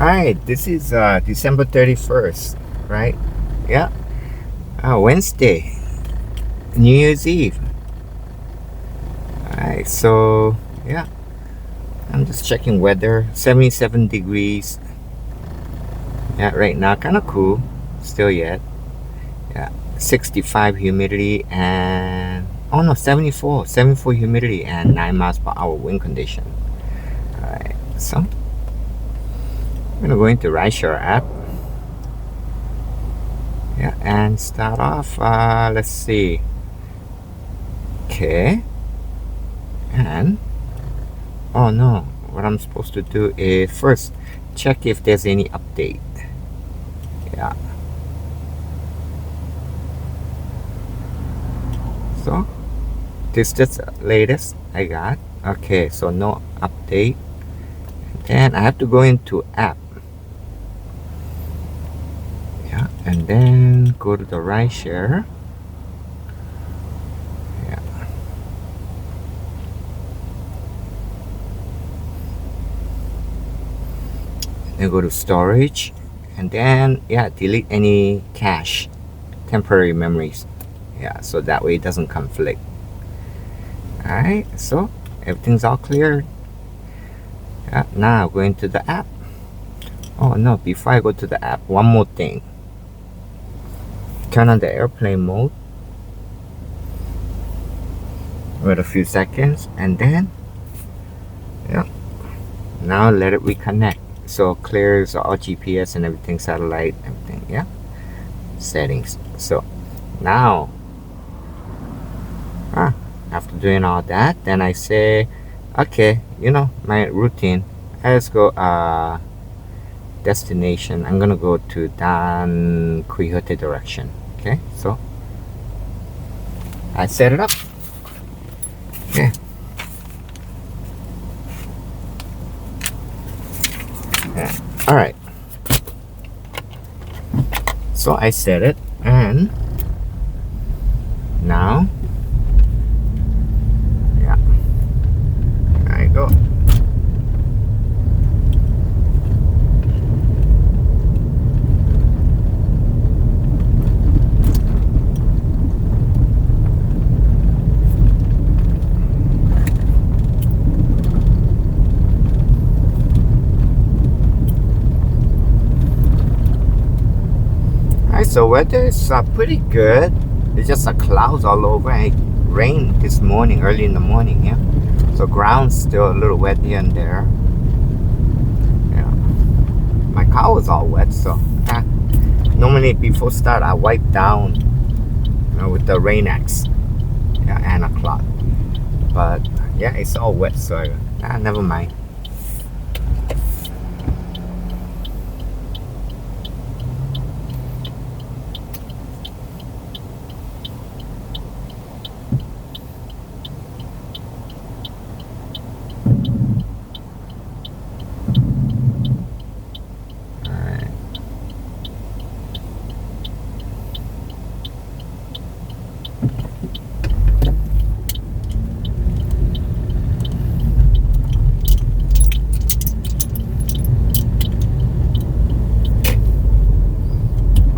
Alright, this is December 31st, right? Yeah. Wednesday, New Year's Eve. Alright, so yeah, I'm just checking weather. 77 degrees. Yeah, right now, kind of cool. Still yet. Yeah, 65 humidity and oh no, 74 humidity and 9 miles per hour wind condition. Alright, so I'm gonna go into Rideshare app. Yeah, and start off. Let's see. Okay. And oh no, what I'm supposed to do is first check if there's any update. Yeah. So this is the latest I got. Okay, so no update. Then I have to go into app. Yeah, and then go to the rideshare. Yeah. Then go to storage, and then yeah, delete any cache, temporary memories. Yeah, so that way it doesn't conflict. Alright, so everything's all clear. Yeah, now go into the app. Oh no, before I go to the app, one more thing. Turn on the airplane mode. Wait a few seconds, and then yeah, now let it reconnect. So clears all GPS and everything, satellite, everything. Yeah, settings. So now after doing all that, then I say okay, my routine. Let's go destination. I'm gonna go to Dan Quixote direction. Okay, so I set it up. Okay. Yeah. All right. So I set it, and now, yeah, there you go. So weather is pretty good. It's just clouds all over, and it rained this morning, early in the morning. Yeah, so ground's still a little wet here and there. Yeah, my car was all wet, so normally before start I wipe down with the rain axe, yeah, and a cloth. But yeah, it's all wet, so never mind.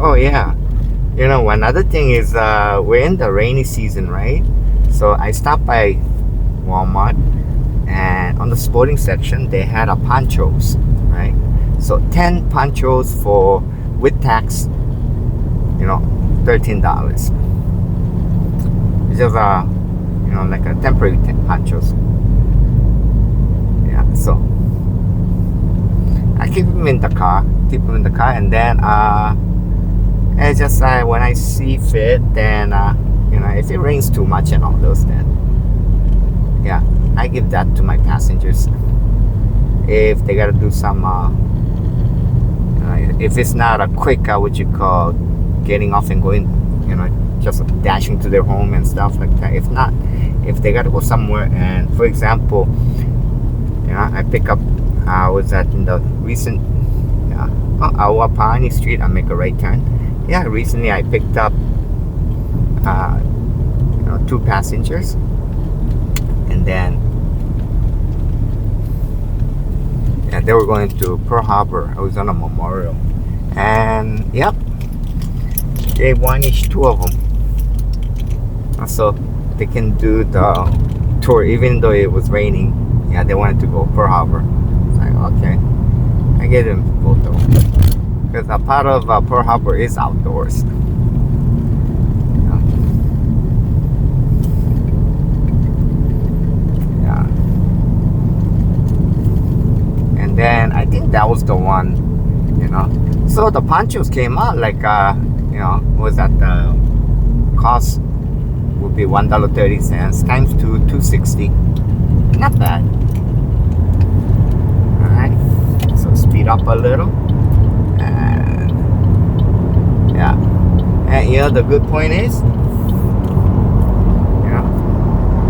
Oh yeah, another thing is we're in the rainy season, right? So I stopped by Walmart, and on the sporting section they had ponchos, right? So 10 ponchos for with tax, $13. It's just like a temporary ponchos. Yeah, so I keep them in the car, and then it's just when I see fit, then if it rains too much and all those, then yeah, I give that to my passengers. If they gotta do some, if it's not a quick, what you call getting off and going, just dashing to their home and stuff like that. If not, if they gotta go somewhere, and for example, I pick up. I was at in the recent, Awapani Street. I make a right turn. Yeah, recently I picked up 2 passengers, and then And they were going to Pearl Harbor. I was on a memorial. And yep, they one each, two of them. So they can do the tour even though it was raining. Yeah, they wanted to go Pearl Harbor. It's like, okay. I gave them both though. Because a part of Pearl Harbor is outdoors. Yeah. And then I think that was the one, you know. So the ponchos came out like, you know, was that the cost would be $1.30 times 2, $2.60. Not bad. Alright. So speed up a little. And yeah. And you know the good point is, you know,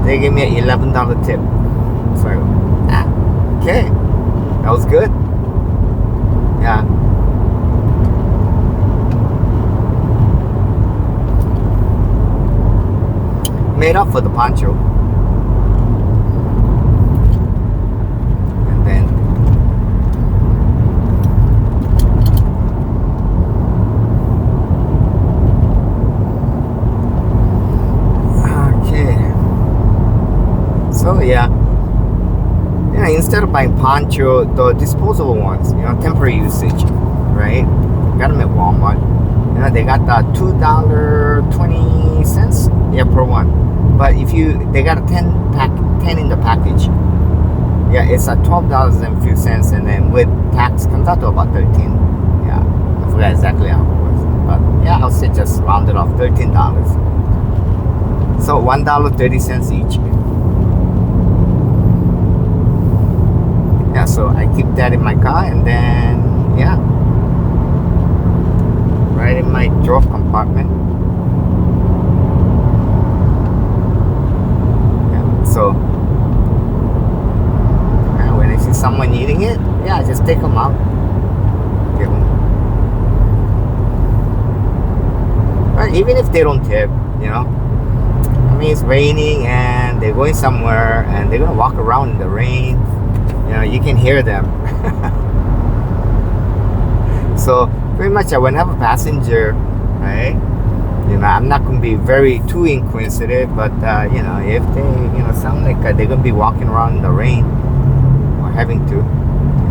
they gave me an $11 tip. So okay. That was good. Yeah. Made up for the poncho. And then okay. So yeah. Yeah, instead of buying poncho, the disposable ones, you know, temporary usage, right? Got them at Walmart. You know, they got the $2.20, yeah, per one. But if they got a 10 in the package. Yeah, it's at $12 and a few cents, and then with tax comes out to about 13. Yeah, I forgot exactly how it was, but yeah, I'll say just round it off, $13. So $1.30 each. Yeah, so I keep that in my car, and then yeah, right in my drawer compartment. So when I see someone eating it, yeah, I just take them out, give them. But even if they don't tip, you know, I mean, it's raining and they're going somewhere and they're gonna walk around in the rain. You know, you can hear them. So pretty much when I have a passenger, right? You know, I'm not going to be too inquisitive, but you know, if they, you know, sound like they're going to be walking around in the rain or having to,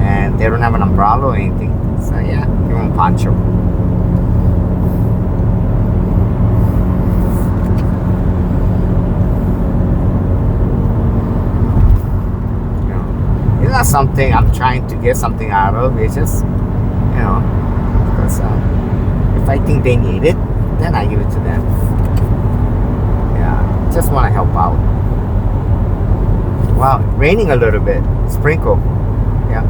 and they don't have an umbrella or anything, so yeah, give them a poncho. You know, it's not something I'm trying to get something out of. It's just, you know, because if I think they need it, then I give it to them. Yeah, just want to help out. Wow, raining a little bit, sprinkle. Yeah,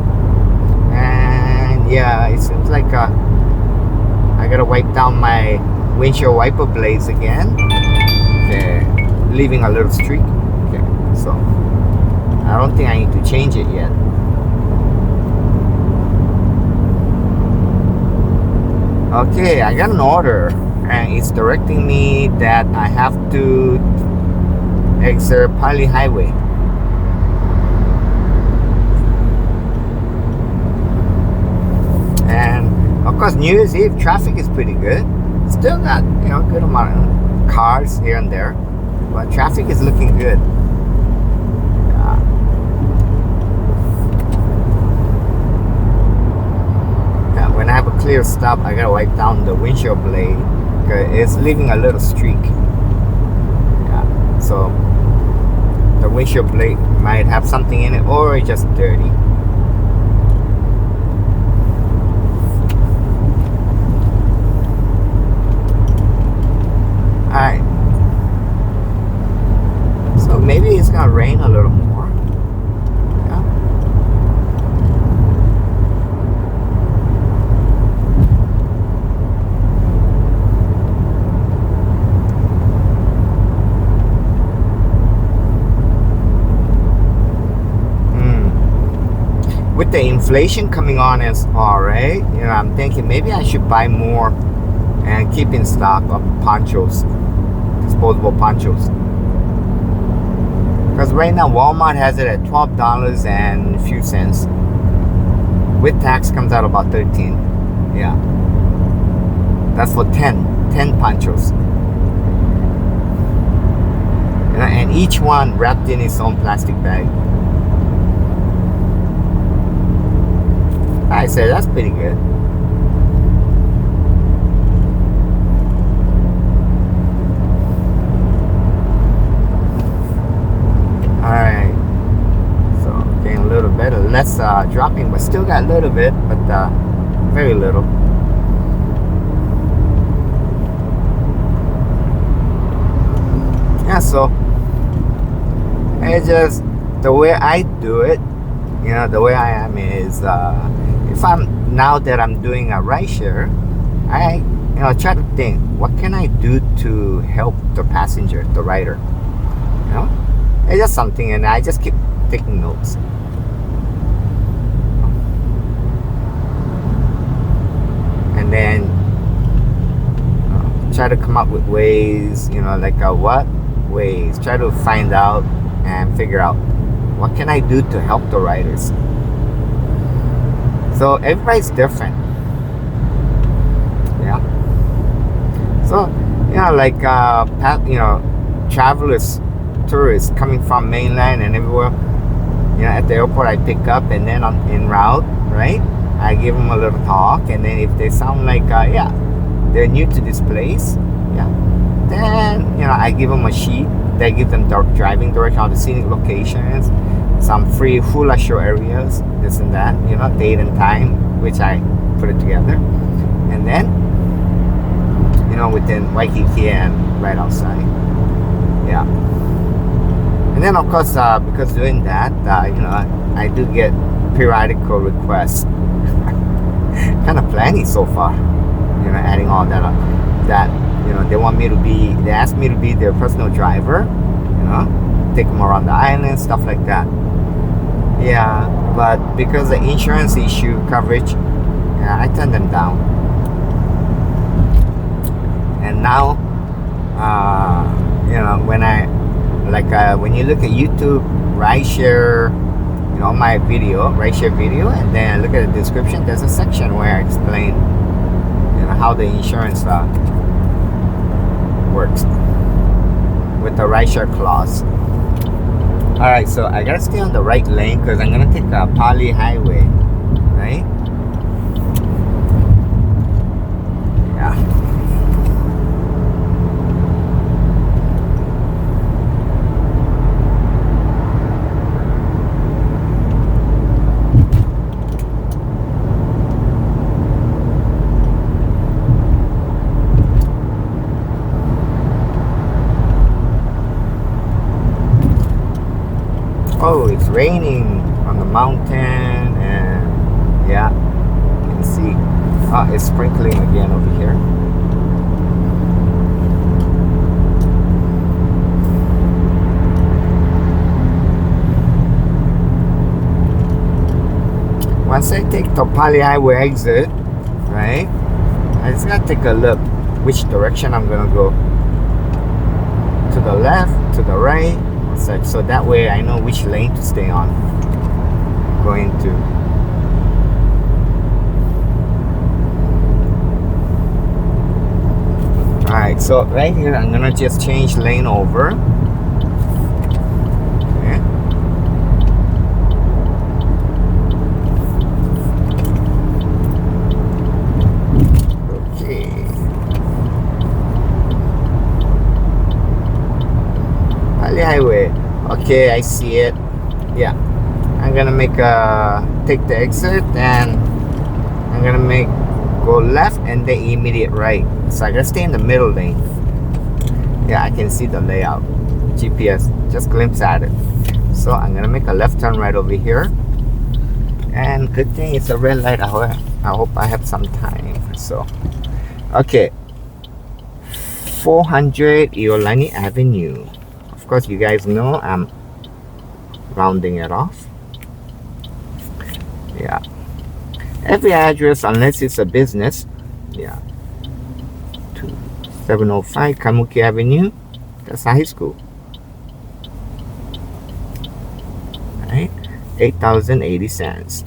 and yeah, it seems like I gotta wipe down my windshield wiper blades again. Okay, leaving a little streak. Okay, so I don't think I need to change it yet. Okay, I got an order. And it's directing me that I have to exit Pali Highway. And of course, New Year's Eve traffic is pretty good. Still got, you know, good amount of cars here and there, but traffic is looking good. Yeah, when I have a clear stop, I gotta wipe down the windshield blade. It's leaving a little streak. Yeah, so the windshield blade might have something in it, or it's just dirty. Alright, so maybe it's gonna rain a little more. With the inflation coming on as alright, you know, I'm thinking maybe I should buy more and keep in stock of ponchos, disposable ponchos. Because right now Walmart has it at $12 and a few cents. With tax comes out about 13. Yeah. That's for 10 panchos. And each one wrapped in its own plastic bag. I said that's pretty good. Alright. So getting a little better. Less dropping, but still got a little bit, but very little. Yeah, so it's just the way I do it, the way I am is if now that I'm doing a rideshare, I try to think, what can I do to help the passenger, the rider? It's just something, and I just keep taking notes. And then try to come up with ways, like what ways, try to find out and figure out what can I do to help the riders. So everybody's different. Yeah. So like travelers, tourists coming from mainland and everywhere, at the airport I pick up, and then on en route, right, I give them a little talk, and then if they sound like they're new to this place, then I give them a sheet that gives them driving direction on the scenic locations, some free hula show areas, this and that, date and time, which I put it together, and then within Waikiki and right outside. Yeah. And then of course because doing that, I do get periodical requests. Kind of plenty so far, adding all that up, that they ask me to be their personal driver, take them around the island, stuff like that. Yeah, but because the insurance issue coverage, I turn them down. And now when you look at YouTube rideshare, my rideshare video, and then look at the description, there's a section where I explain how the insurance works with the rideshare clause. Alright, so I gotta stay on the right lane because I'm gonna take a Pali highway, right? Yeah. Oh, it's raining on the mountain, and you can see it's sprinkling again over here. Once I take the Pali Highway exit, right, I just gotta take a look which direction I'm gonna go. To the left, to the right, so that way I know which lane to stay on going to. Alright, so right here I'm gonna just change lane over. Highway. Okay, I see it. Yeah, I'm gonna take the exit, and I'm gonna go left and then immediate right. So I gotta stay in the middle lane. Yeah, I can see the layout. GPS, just glimpse at it. So I'm gonna make a left turn right over here. And good thing it's a red light. I hope I have some time. So, okay. 400 Iolani Avenue. Of course, you guys know I'm rounding it off. Yeah. Every address, unless it's a business. Yeah. 705 Kamuki Avenue. That's high school. Right? 8,080 cents.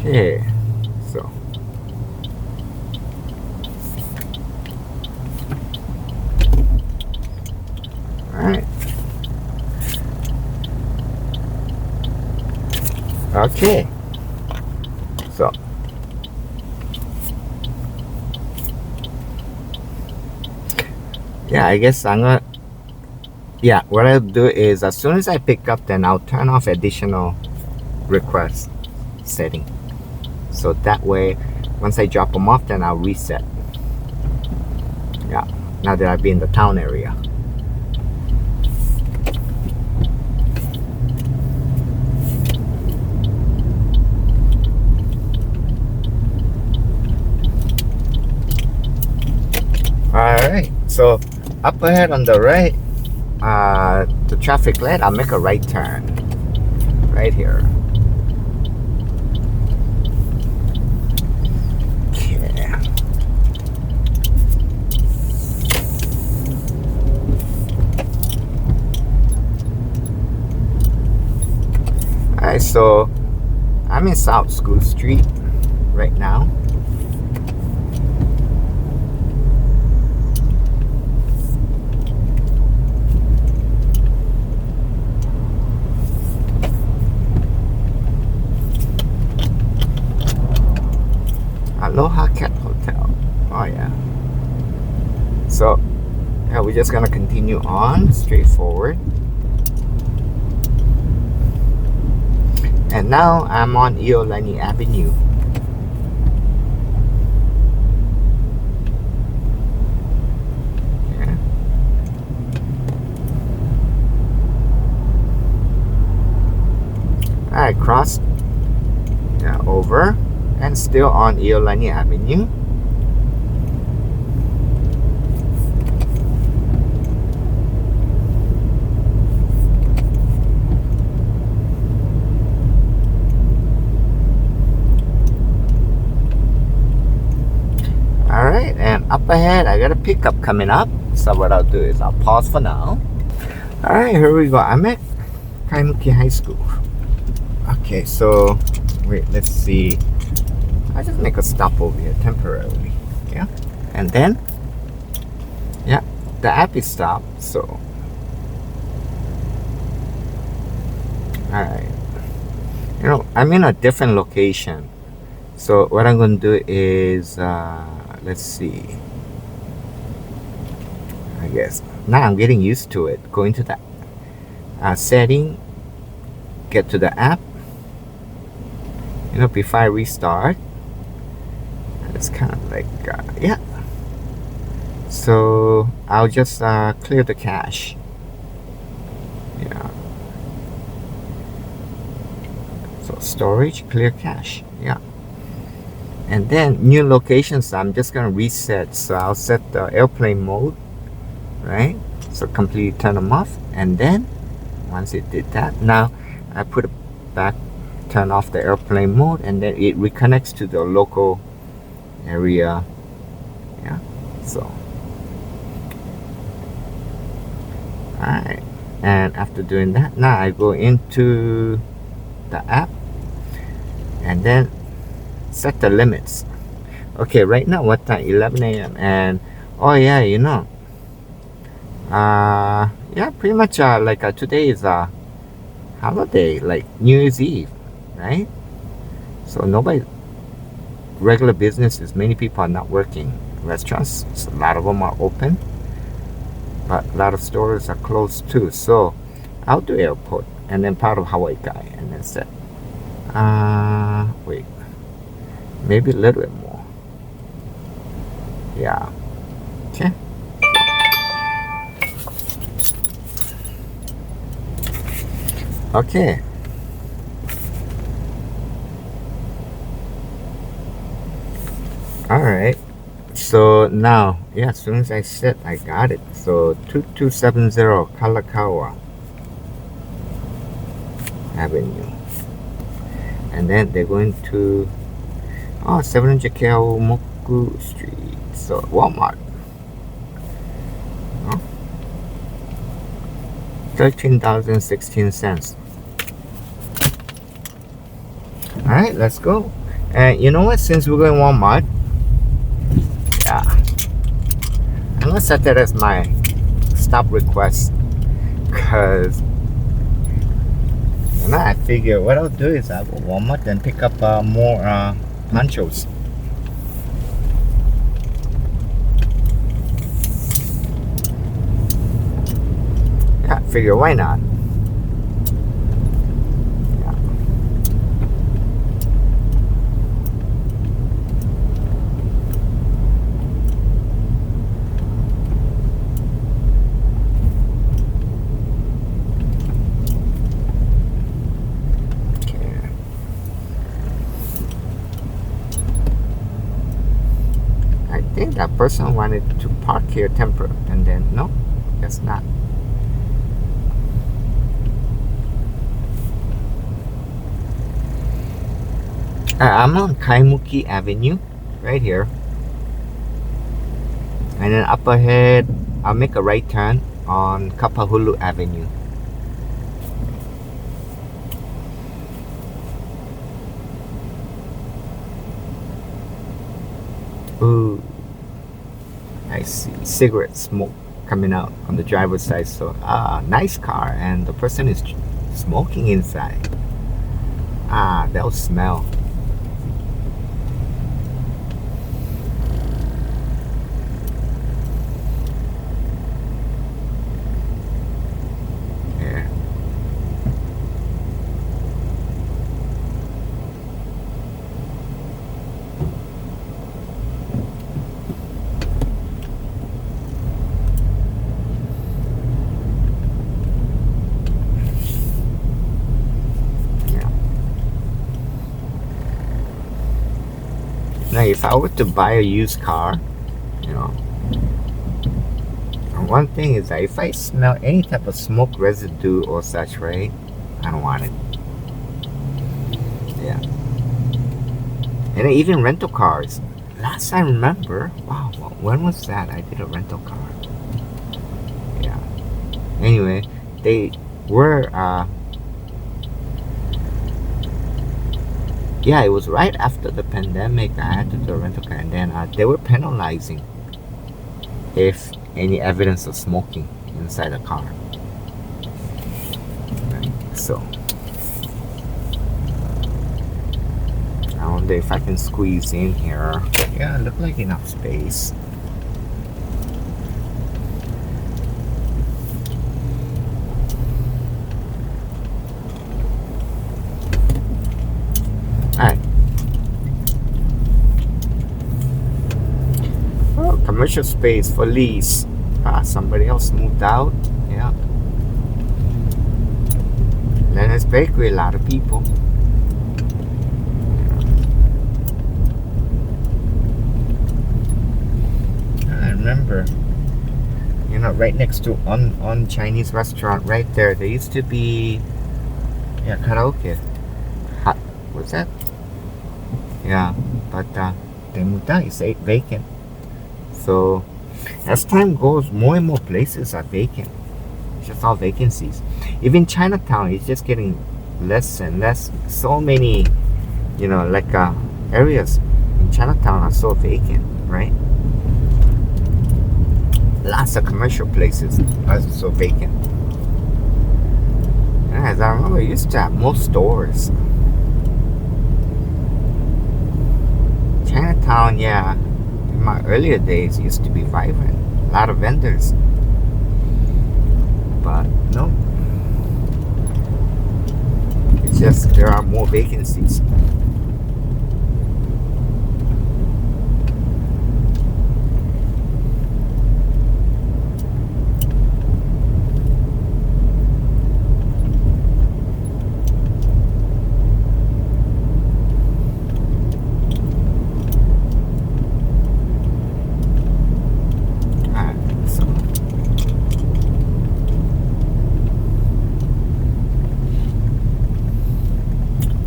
Okay, so all right. Okay, so yeah, I guess I'm gonna, yeah, what I'll do is as soon as I pick up, then I'll turn off additional request setting. So that way, once I drop them off, then I'll reset. Yeah, now that I've been in the town area. Alright, so up ahead on the right, the traffic light, I'll make a right turn right here. Okay. Alright, so I'm in South School Street right now. Aloha Cat Hotel. Oh yeah. So yeah, we're just gonna continue on straightforward. And now I'm on Iolani Avenue. Okay. Alright, cross over and still on Iolani Avenue. Alright, and up ahead I got a pickup coming up. So what I'll do is I'll pause for now. Alright, here we go. I'm at Kaimuki High School. Okay, so wait, let's see. I just make a stop over here temporarily. Yeah. And then yeah, the app is stopped, so alright. You know, I'm in a different location. So what I'm gonna do is let's see. I guess now I'm getting used to it. Going to the setting, get to the app. You know, before I restart, it's kind of like yeah. So I'll just clear the cache. Yeah. So storage, clear cache. Yeah. And then new locations, I'm just gonna reset. So I'll set the airplane mode, right? So completely turn them off. And then once it did that, now I put it back, turn off the airplane mode, and then it reconnects to the local area. Yeah. So alright. And after doing that, now I go into the app and then set the limits. Okay, right now what time? 11 a.m. and oh yeah, you know, yeah, pretty much like today is a holiday, like New Year's Eve, right? So nobody, regular businesses, many people are not working. Restaurants, so a lot of them are open, but a lot of stores are closed too. So I'll do airport and then part of Hawaii Kai and then set wait, maybe a little bit more. Yeah. Okay. Okay. Alright. So now, yeah, as soon as I set, I got it. So 2270 Kalakaua Avenue. And then they're going to 700 Keaumoku Street. So Walmart. $13.16. Alright, let's go. And you know what? Since we're going Walmart, yeah, I'm gonna set that as my stop request. Cause I figure what I'll do is I'll go Walmart and pick up more ponchos. Yeah, figure why not? Yeah. Okay. I think that person wanted to park here temporarily, and then no, guess not. I'm on Kaimuki Avenue, right here. And then up ahead, I'll make a right turn on Kapahulu Avenue. Ooh, I see cigarette smoke coming out on the driver's side. So, nice car, and the person is smoking inside. That'll smell. Yeah. Now, if I were to buy a used car, you know, one thing is that if I smell any type of smoke residue or such, right, I don't want it. Yeah. And even rental cars. Last I remember, wow, when was that? I did a rental car. Yeah. Anyway, they were, yeah, it was right after the pandemic. I had to do a rental car, and then they were penalizing if any evidence of smoking inside the car. Right. So I wonder if I can squeeze in here. Yeah, look like enough space. Alright. Oh, commercial space for lease. Somebody else moved out. Yeah. Leonard's Bakery, a lot of people. I remember, right next to on Chinese restaurant right there used to be karaoke. What's that? Yeah, but they moved out. It's vacant. So as time goes, more and more places are vacant. It's just all vacancies. Even Chinatown is just getting less and less. So many, areas in Chinatown are so vacant, right? Lots of commercial places are so vacant. And as I remember, I used to have more stores. Chinatown, yeah, in my earlier days used to be vibrant. A lot of vendors. But no. It's just there are more vacancies.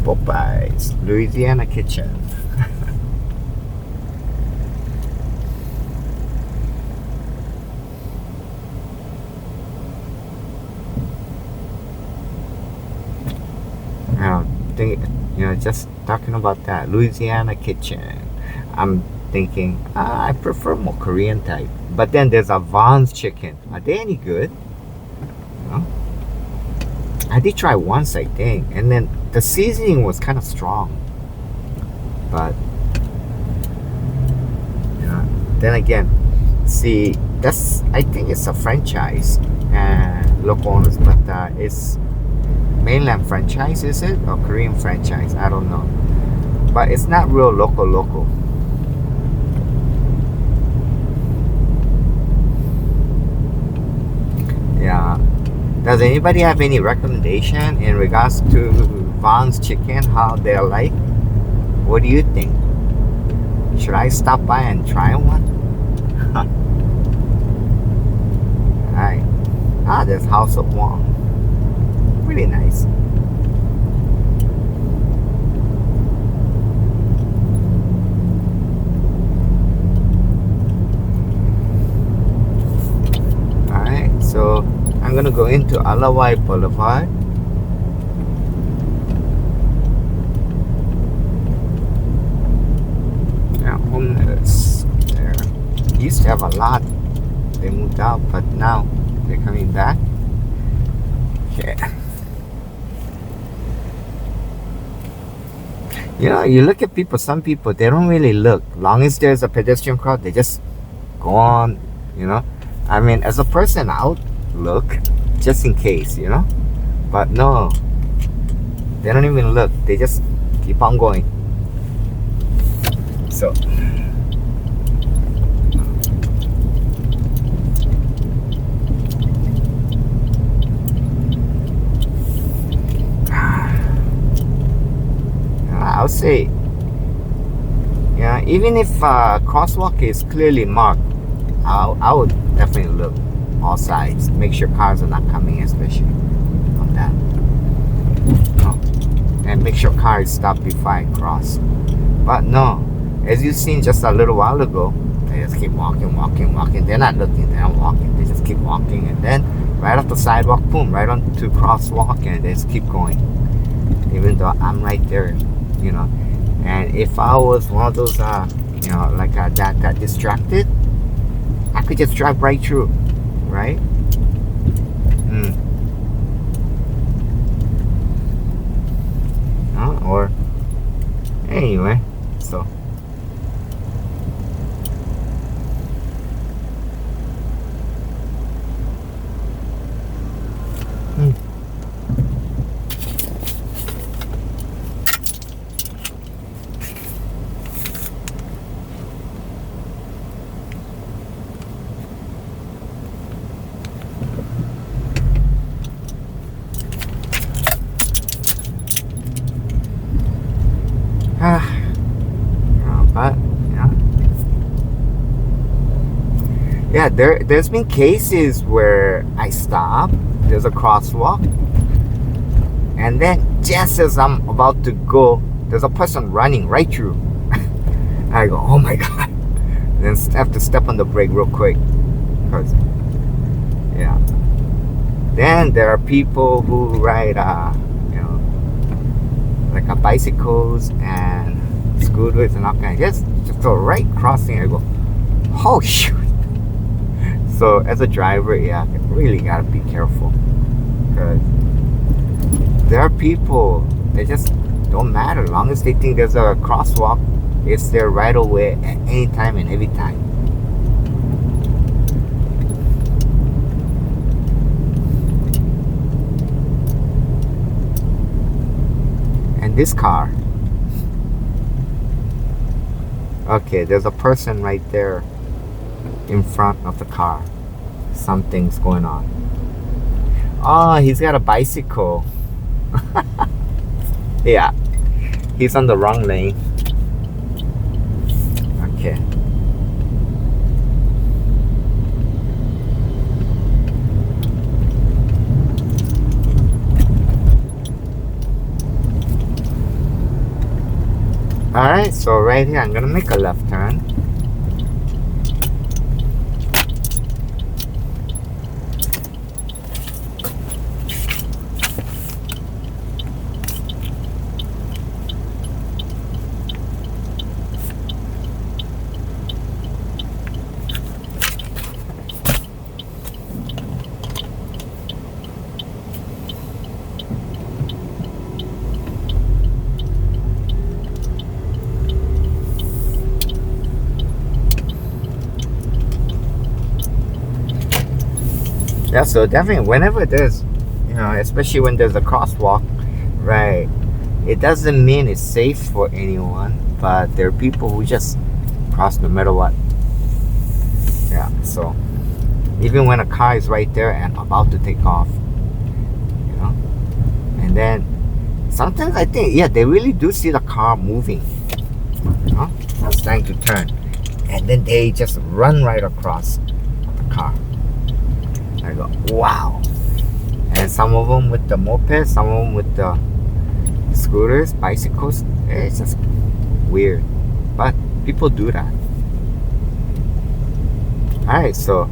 Popeyes, Louisiana Kitchen. I don't think, just talking about that Louisiana kitchen. I'm thinking I prefer more Korean type. But then there's a Vaughn's chicken. Are they any good? No? I did try once, I think, and then the seasoning was kind of strong. But yeah, then again, see, I think it's a franchise and local owners, but it's mainland franchise, is it, or Korean franchise? I don't know, but it's not real local. Yeah. Does anybody have any recommendation in regards to Vaughn's chicken? How they're like? What do you think? Should I stop by and try one? Alright. There's House of Wong. Really nice. Alright, so I'm gonna go into Alawai Boulevard. Yeah, homeless there. Used to have a lot. They moved out, but now they're coming back. Okay. You know, you look at people, some people, they don't really look. Long as there's a pedestrian crowd, they just go on, you know. I mean, as a person, I'll look just in case, you know. But no, they don't even look. They just keep on going. So I'll say, yeah, even if crosswalk is clearly marked, I would definitely look all sides, make sure cars are not coming, especially on that. No. And make sure cars stop before I cross. But no, as you've seen just a little while ago, they just keep walking. They're not looking, they're not walking, they just keep walking, and then right off the sidewalk, boom, right onto crosswalk, and they just keep going. Even though I'm right there, you know. And if I was one of those, you know, like that got distracted, I could just drive right through, right? Or anyway, so. But yeah, there's been cases where I stop, there's a crosswalk, and then just as I'm about to go, there's a person running right through. I go, oh my god. Then have to step on the brake real quick, because yeah. Then there are people who ride you know, like bicycles and scooters and all kinds. Just go right crossing. I go, oh shoot. So as a driver, yeah, you really gotta be careful, because there are people, they just don't matter. As long as they think there's a crosswalk, it's there right away at any time and every time. And this car, okay, there's a person right there in front of the car. Something's going on. Oh, he's got a bicycle. Yeah, he's on the wrong lane. Okay. Alright, so right here I'm gonna make a left turn. Yeah, so definitely whenever there's, especially when there's a crosswalk, right? It doesn't mean it's safe for anyone, but there are people who just cross no matter what. Yeah, so even when a car is right there and about to take off, and then sometimes I think, yeah, they really do see the car moving, starting to turn, and then they just run right across the car. I go, wow. And some of them with the mopeds, some of them with the scooters, bicycles. It's just weird, but people do that. Alright, so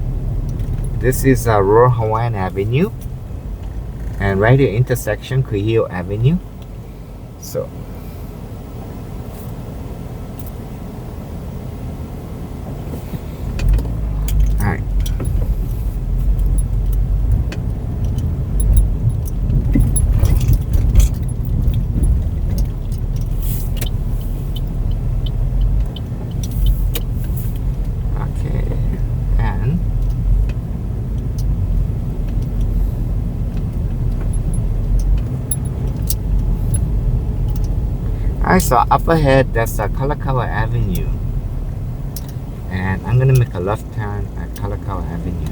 this is Rural Hawaiian Avenue, and right here intersection Kuhio Avenue. So alright, okay, and alright, so up ahead that's Kalakaua Avenue, and I'm gonna make a left turn at Kalakaua Avenue.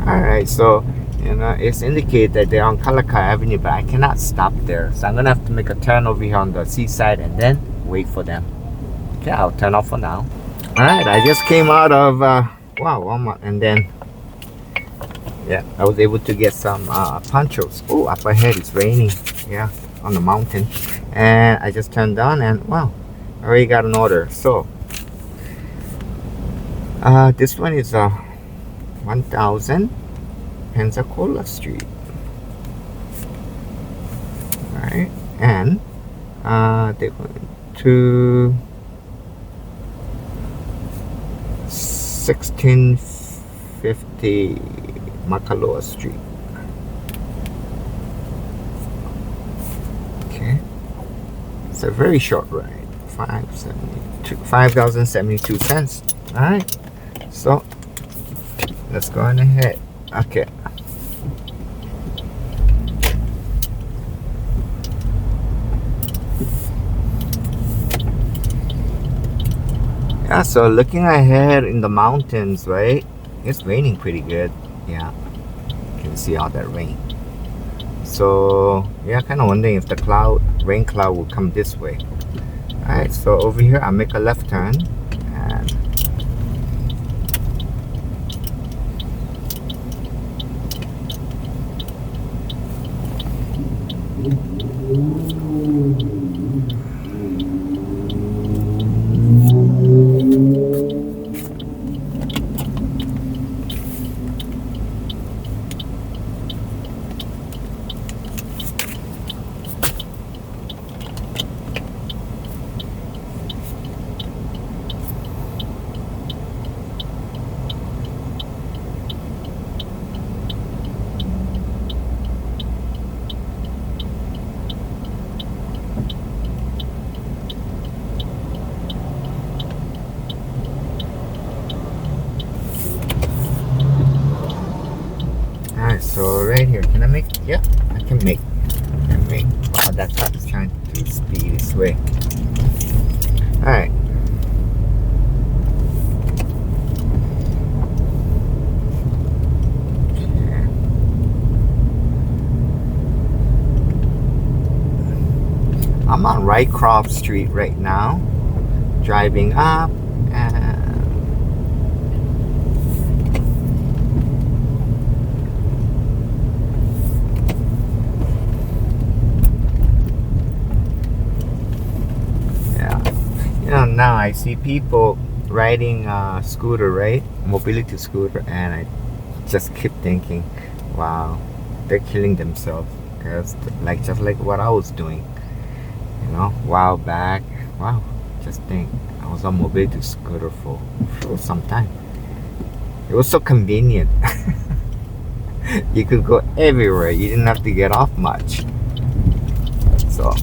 Alright, so it's indicated that they're on Kalakaua Avenue, but I cannot stop there, so I'm gonna have to make a turn over here on the seaside and then wait for them. Okay, I'll turn off for now. Alright, I just came out of Walmart, and then yeah, I was able to get some ponchos. Oh, up ahead it's raining, yeah, on the mountain, and I just turned on and wow, I already got an order. So this one is 1000 Pensacola Street. Alright, and they're going to 1650 Makaloa Street. Okay, it's a very short ride. 5,072 cents. Alright, so let's go on ahead. Okay. Yeah, so looking ahead in the mountains, right? It's raining pretty good. Yeah, you can see all that rain. So yeah, kind of wondering if the rain cloud will come this way. Alright, so over here I'll make a left turn, and so right here, can I make? Yeah, I can make. Wow, that truck is trying to speed this way. Alright. Okay. I'm on Rycroft Street right now, driving up, and now I see people riding a scooter, right? Mobility scooter, and I just keep thinking, wow, they're killing themselves. It's like just like what I was doing, a while back. Wow, just think I was on mobility scooter for some time. It was so convenient. You could go everywhere. You didn't have to get off much. So,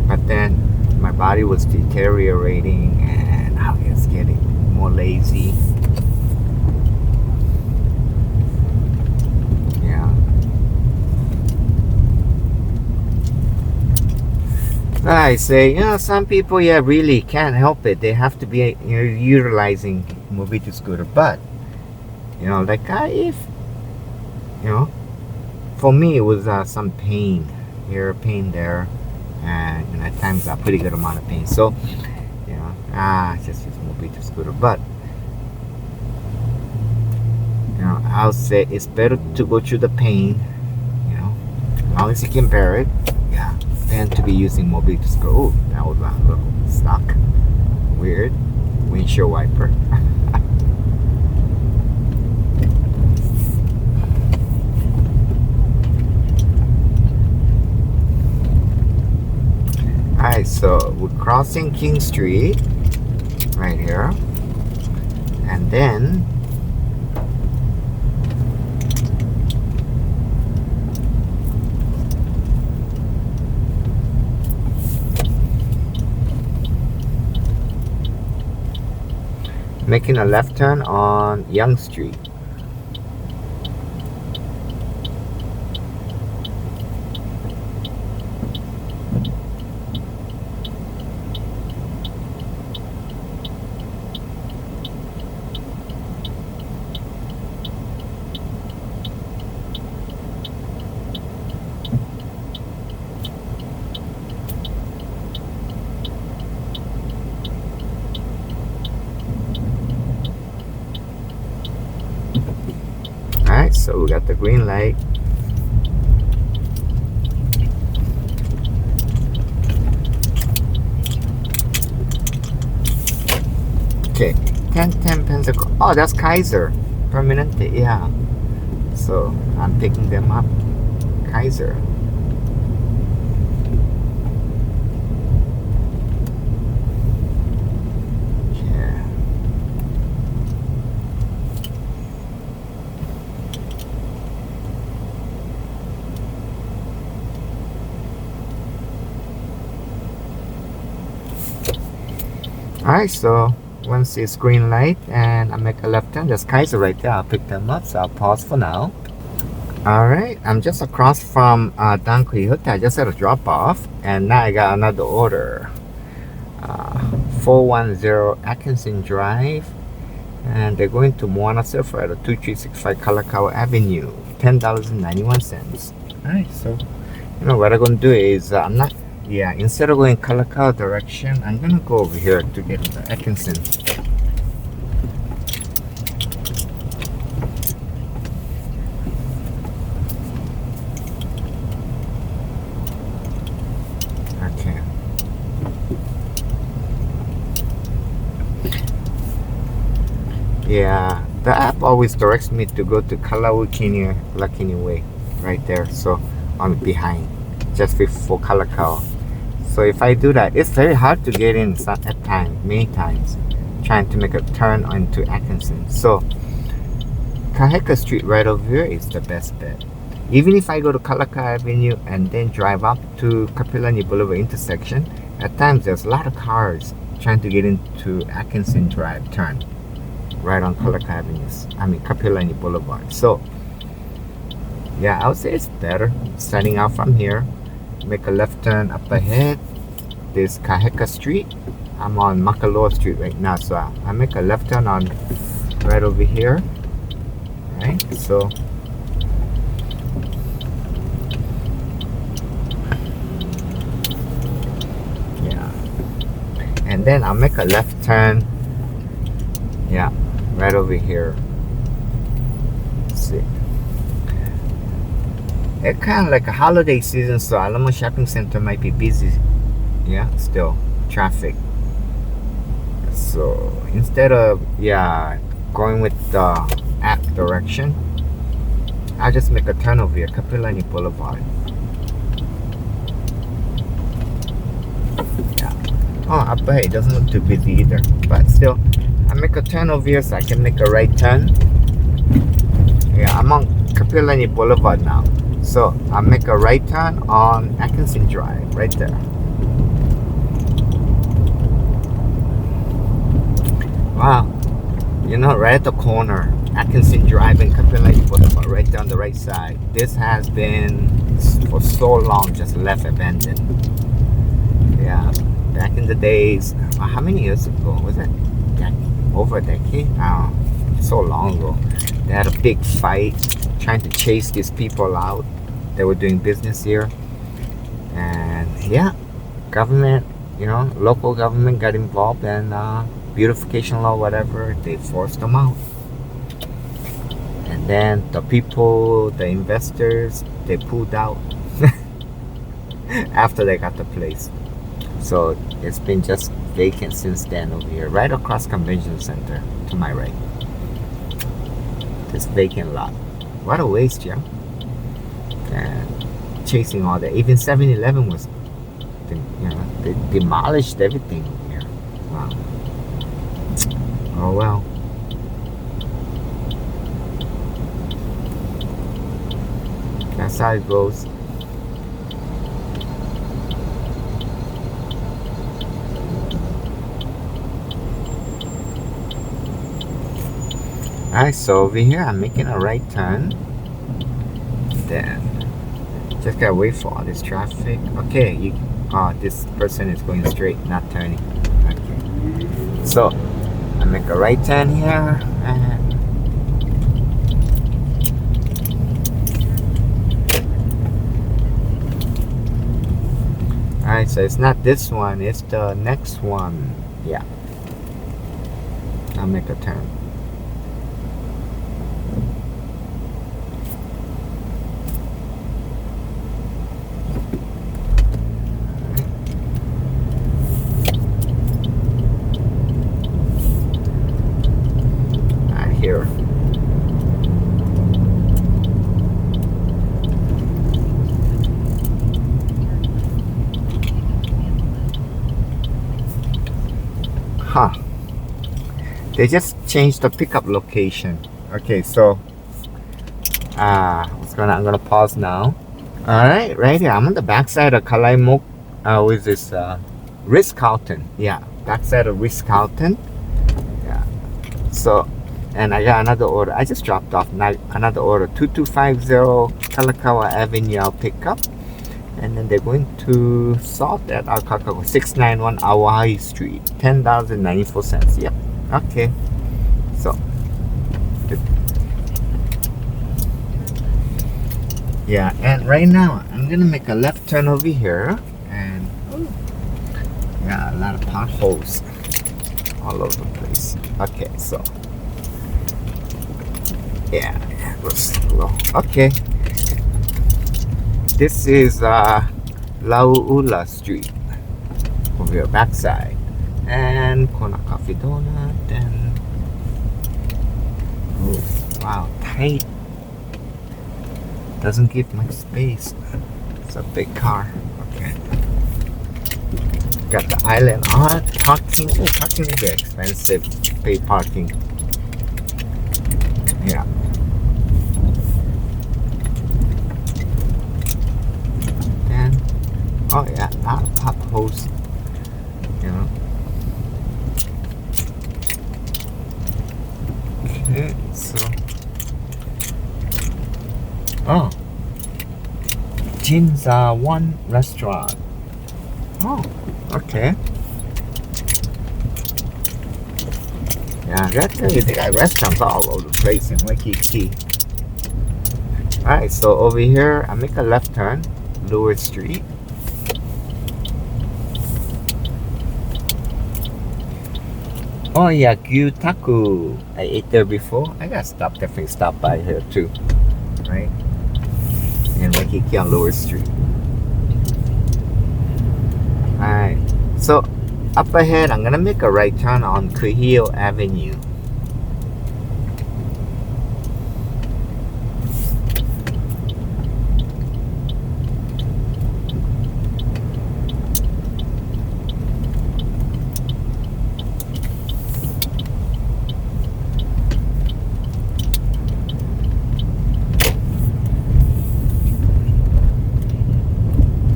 but then my body was deteriorating and I was getting more lazy. Yeah. I say, some people, really can't help it. They have to be, utilizing mobility scooter. But, like if, for me, it was some pain here, pain there, and at times a pretty good amount of pain. So, just use mobility scooter. But, I'll say it's better to go through the pain, as long as you can bear it. Yeah. Than to be using mobility scooter. Oh, that was a little stuck. Weird. Windshield wiper. Alright, so we're crossing King Street right here. And then making a left turn on Young Street. Alright, so we got the green light. Okay, 1010 Pensacola. Oh, that's Kaiser. Permanente, yeah. So I'm picking them up. Kaiser. Alright, so once it's green light and I make a left turn, there's Kaiser right there. I'll pick them up, so I'll pause for now. Alright, I'm just across from Don Quixote. I just had a drop off, and now I got another order. 410 Atkinson Drive, and they're going to Moana Surfer at 2365 Kalakaua Avenue, $10.91. Alright, so what I'm going to do is instead of going Kalakaua direction, I'm gonna go over here to get the Atkinson. Okay. Yeah, the app always directs me to go to Kalauikini Lakini Way, right there. So I'm behind, just before Kalakaua. So if I do that, it's very hard to get in at times, many times, trying to make a turn onto Atkinson. So Kaheka Street right over here is the best bet. Even if I go to Kalakaua Avenue and then drive up to Kapilani Boulevard intersection, at times there's a lot of cars trying to get into Atkinson Drive turn right on Kalakaua Avenue. Kapilani Boulevard. So yeah, I would say it's better starting out from here. Make a left turn up ahead. There's Kaheka Street. I'm on Makaloa Street right now, so I make a left turn on right over here. Right, so yeah, and then I'll make a left turn. Yeah, right over here. Let's see. It's kind of like a holiday season, so Alamo Shopping Center might be busy. Yeah, still traffic. So instead of going with the app direction, I just make a turn over here, Kapilani Boulevard. Yeah. Oh, up ahead it doesn't look too busy either, but still, I make a turn over here so I can make a right turn. Yeah, I'm on Kapilani Boulevard now, so I make a right turn on Atkinson Drive, right there. Wow, right at the corner, Atkinson Drive and Kapilani Boulevard, right there on the right side. This has been for so long just left abandoned. Yeah, back in the days, how many years ago was it? Over a decade? So long ago. They had a big fight trying to chase these people out. They were doing business here. And yeah, government, local government got involved and beautification law, whatever, they forced them out. And then the people, the investors, they pulled out after they got the place. So it's been just vacant since then over here, right across Convention Center to my right. This vacant lot. What a waste, yeah. And chasing all that. Even 7-Eleven was, they demolished everything here. Wow. Oh well. That's how it goes. Alright, so over here I'm making a right turn. Then just gotta wait for all this traffic. Okay, this person is going straight, not turning. Okay. So I make a right turn here and alright, so it's not this one, it's the next one. Yeah. I'll make a turn. Here. Huh. They just changed the pickup location. Okay, so I'm gonna pause now. Alright, right here. I'm on the backside of Kalaimuk with this Ritz-Carlton. Yeah, backside of Ritz-Carlton. Yeah. So and I got another order. I just dropped off another order. 2250 Kalakaua Avenue. I'll pick up. And then they're going to salt at Alkakago 691 Oahu Street. $10.94. Yep. Okay. So. Yeah, and right now I'm gonna make a left turn over here. And yeah, a lot of potholes all over the place. Okay, so. Yeah, it was slow. Okay. This is Lauula Street over your backside. And Kona Coffee Donut and wow, tight. Doesn't give much space. It's a big car. Okay. Got the island on parking. Oh, parking is very expensive. Pay parking. Yeah. Then, oh yeah, a lot of potholes. Okay, so. Oh. Jinza One Restaurant. Oh, okay. Yeah, I gotta tell you, they got restaurants all over the place in Waikiki. Alright, so over here, I make a left turn, Lewis Street. Oh yeah, Gyutaku. I ate there before. I gotta definitely stop by here too. Right? In Waikiki on Lower Street. Alright, so Up ahead, I'm gonna make a right turn on Kuhio Avenue.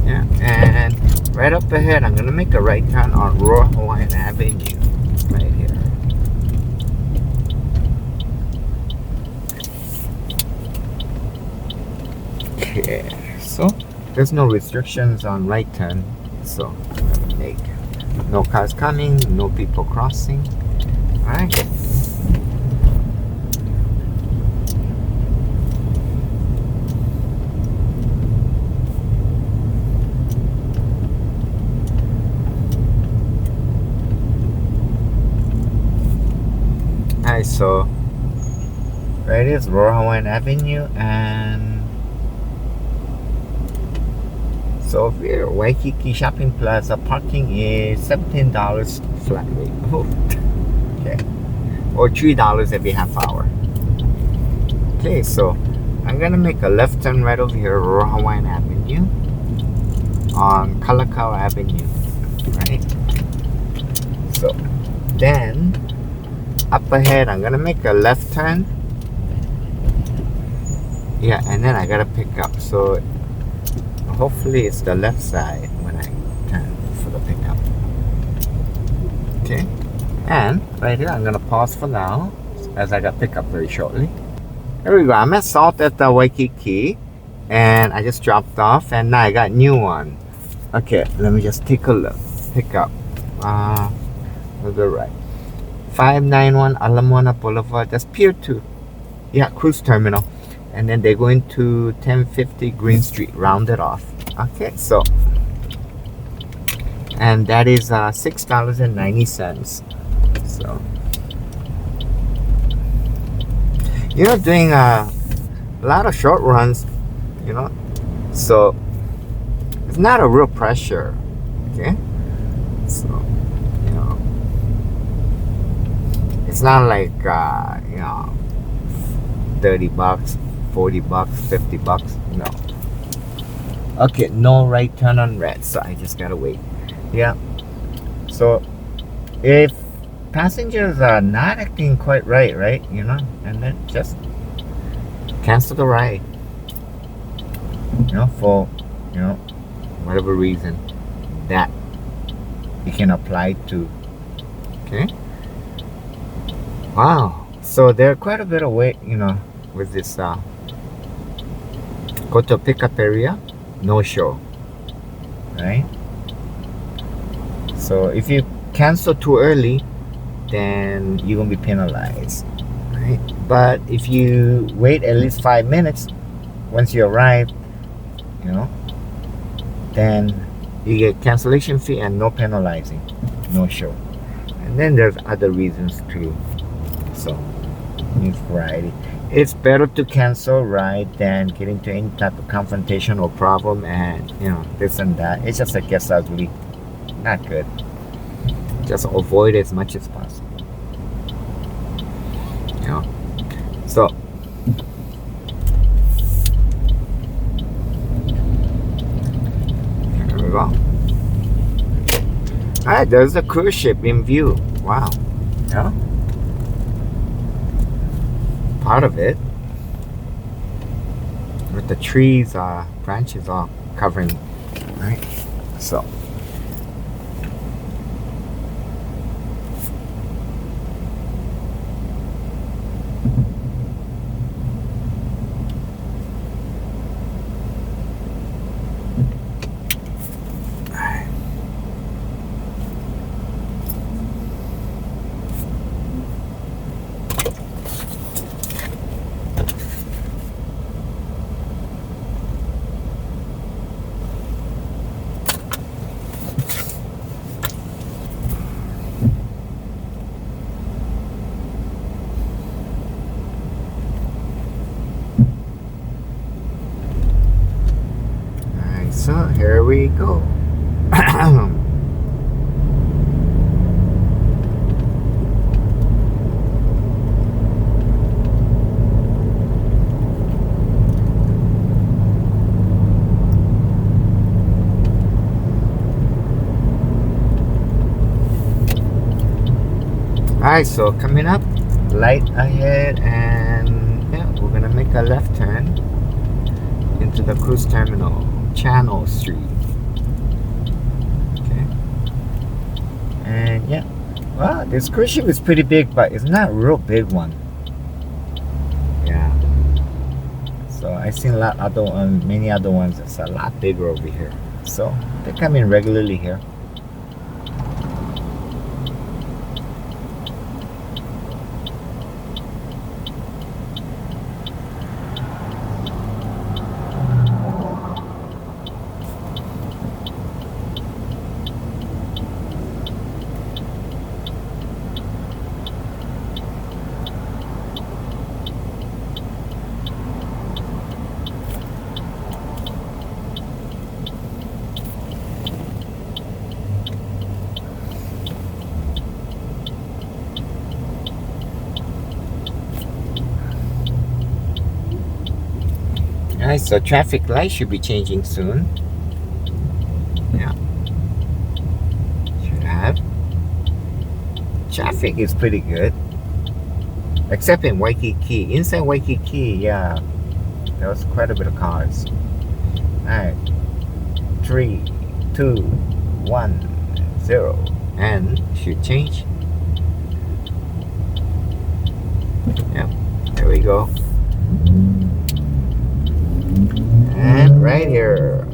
Yeah, and right up ahead, I'm gonna make a right turn on Royal Hawaiian Avenue, right here. Okay, so there's no restrictions on right turn, so I'm gonna make no cars coming, no people crossing. All right. Alright, so right is Royal Hawaiian Avenue, and so here Waikiki Shopping Plaza parking is $17 flat rate. Oh, okay, or $3 every half hour. Okay, so I'm gonna make a left turn right over here, Royal Hawaiian Avenue, on Kalakau Avenue, right? So then up ahead, I'm gonna make a left turn. Yeah, and then I gotta pick up. So hopefully it's the left side when I turn for the pickup. Okay, and right here I'm gonna pause for now, as I got pickup very shortly. There we go. I'm at Salt at the Waikiki, and I just dropped off, and now I got new one. Okay, let me just take a look. Pickup. To the right. 591 Alamona Boulevard. That's Pier 2. Yeah, cruise terminal. And then they're going to 1050 Green Street, rounded off. Okay, so, and that is $6.90. So, you know, doing a lot of short runs, you know, so it's not a real pressure. Okay, so, you know, it's not like you know, $30, $40, $50. No. Okay, no right turn on red, so I just gotta wait. Yeah. So if passengers are not acting quite right, you know, and then just cancel the ride. You know, for, you know, whatever reason that you can apply to. Okay. Wow. So there are quite a bit of weight, you know, with this go to pickup area, no show, right? So if you cancel too early, then you're gonna be penalized, right? But if you wait at least 5 minutes once you arrive, you know, then you get cancellation fee and no penalizing, no show. And then there's other reasons too. So needs variety. It's better to cancel ride than get into any type of confrontation or problem, and you know, this and that. It just gets ugly. Not good. Just avoid as much as possible. You know. So here we go. Alright, there's the cruise ship in view. Wow. Yeah. Part of it with the trees, branches all covering, right? So so here we go. Alright, so coming up, light ahead, and yeah, we're gonna make a left turn into the cruise terminal, Channel Street. Okay. And yeah, well, this cruise ship is pretty big, but it's not a real big one. Yeah. So I've seen many other ones that's a lot bigger over here. So they come in regularly here. Alright, so traffic light should be changing soon. Yeah. Should have. Traffic is pretty good. Except in Waikiki. Inside Waikiki, yeah. There was quite a bit of cars. Alright. 3, 2, 1, 0. And should change. Yep. There we go. And right here.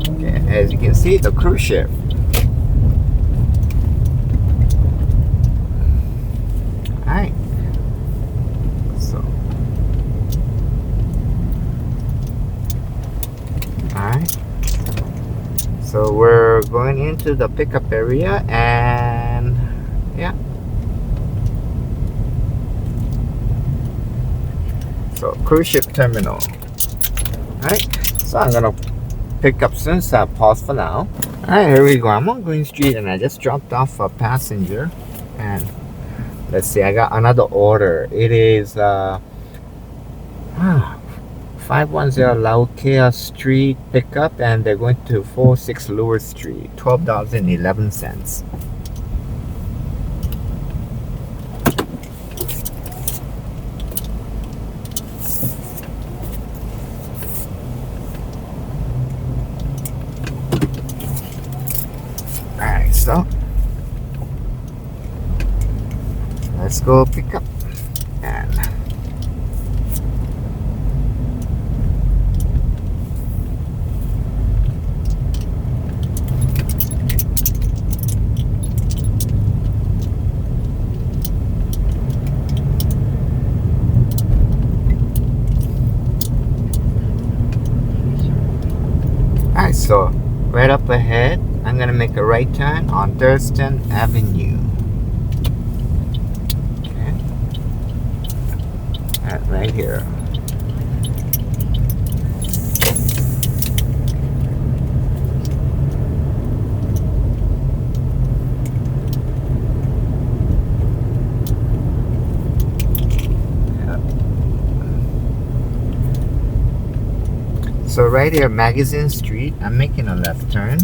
Okay, as you can see, the cruise ship. Alright. So. Alright. So we're going into the pickup area, and yeah. So cruise ship terminal. Alright, so I'm gonna pick up soon, so I'll pause for now. Alright, here we go. I'm on Green Street and I just dropped off a passenger, and let's see, I got another order. It is 510 Laukea Street pickup, and they're going to 46 Lure Street, $12.11. Alright, so let's go pick up. And alright, so right up ahead, I'm gonna make a right turn on Thurston Avenue. Okay. Right here. So right here, Magazine Street, I'm making a left turn.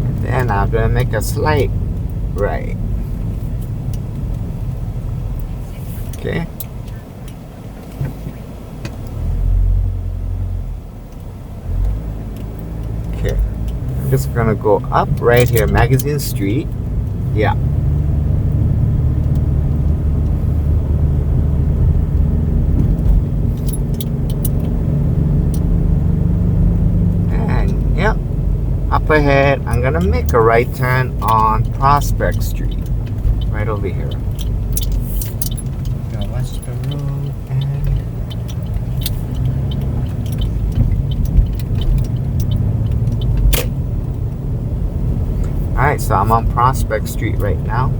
And then I'm gonna make a slight right. Okay. Okay. I'm just gonna go up right here, Magazine Street. Yeah. Up ahead, I'm gonna make a right turn on Prospect Street, right over here. Gonna watch the road and alright, so I'm on Prospect Street right now.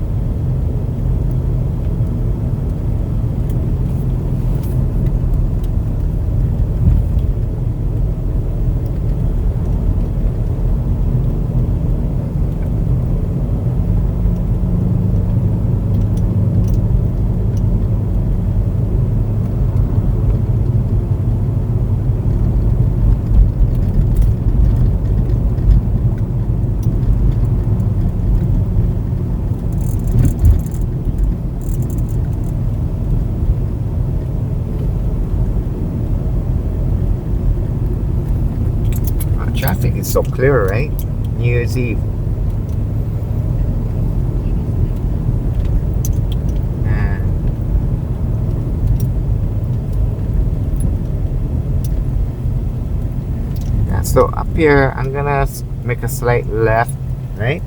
so clear, right? New Year's Eve. Yeah, so up here, I'm gonna make a slight left, right?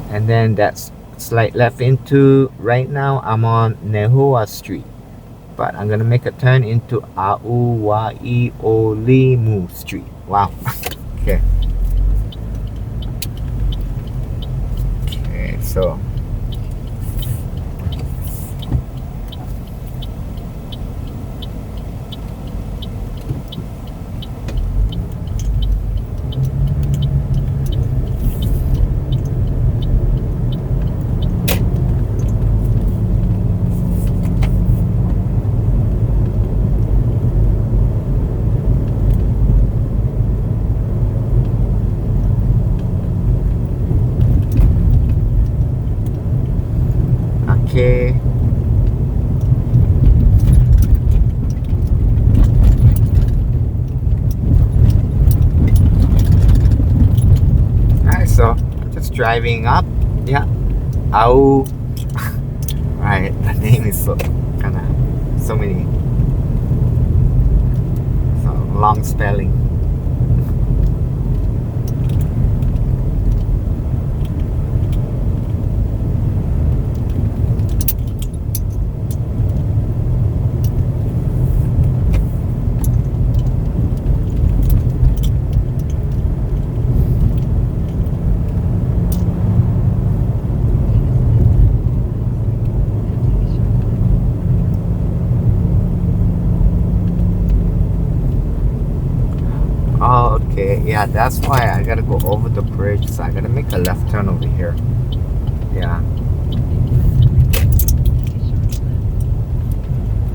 And then that's slight left into, right now I'm on Nehua Street. But I'm gonna make a turn into Auwaiolimu Street. Wow. Okay. Okay, so okay. Alright, so I'm just driving up. Yeah. Au. Right, the name is so kinda so many, so long spelling. Oh, okay. Yeah, that's why I gotta go over the bridge. So I gotta make a left turn over here. Yeah.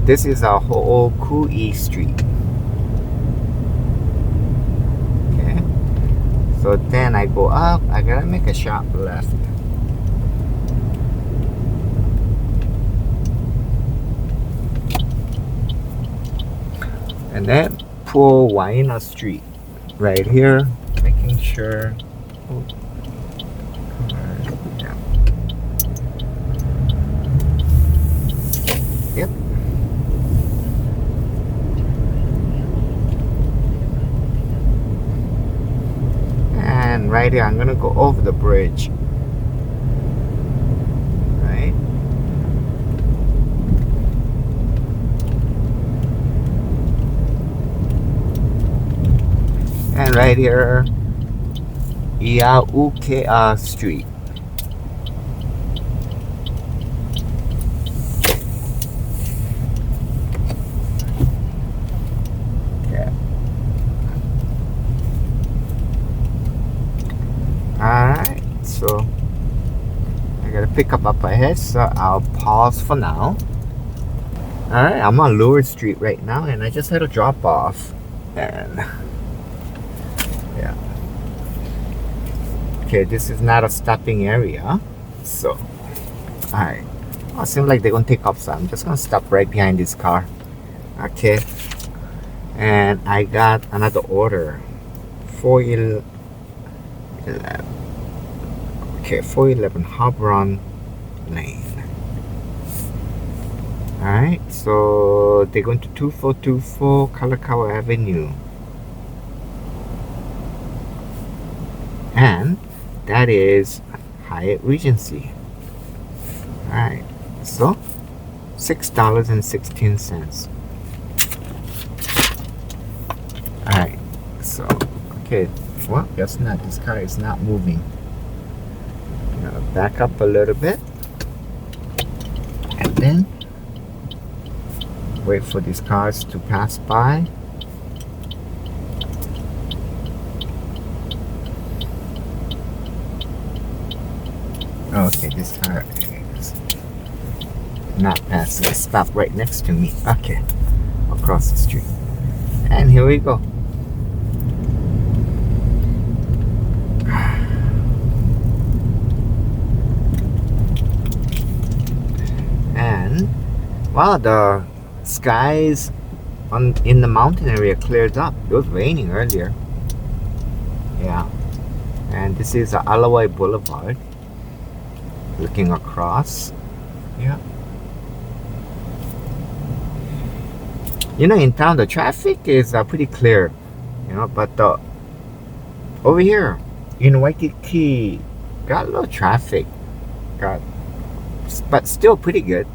This is a Ho'okui Street. Okay. So then I go up. I gotta make a sharp left. And then Pu'uwaina Street. Right here. Making sure. Oh, yeah. Yep. And right here, I'm gonna go over the bridge. Right? And right here, Iaukea Street. Alright, so I gotta pick up ahead, so I'll pause for now. Alright, I'm on Lower Street right now, and I just had a drop off. And yeah. Okay, this is not a stopping area. So, alright. Well, it seems like they're gonna take off, so I'm just gonna stop right behind this car. Okay. And I got another order. 411. Okay, 411 Harbron Lane. Alright, so they're going to 2424 Kalakaua Avenue. And that is Hyatt Regency. Alright, so $6.16. Alright, so, okay, well, guess not. This car is not moving. Now back up a little bit. And then wait for these cars to pass by. Okay, this car is not passing. Stop right next to me. Okay, across the street. And here we go. And wow, the skies in the mountain area cleared up. It was raining earlier. Yeah. And this is Alawai Boulevard. Looking across. Yeah. You know, in town the traffic is pretty clear. You know, but over here in Waikiki, got a little traffic. But still pretty good.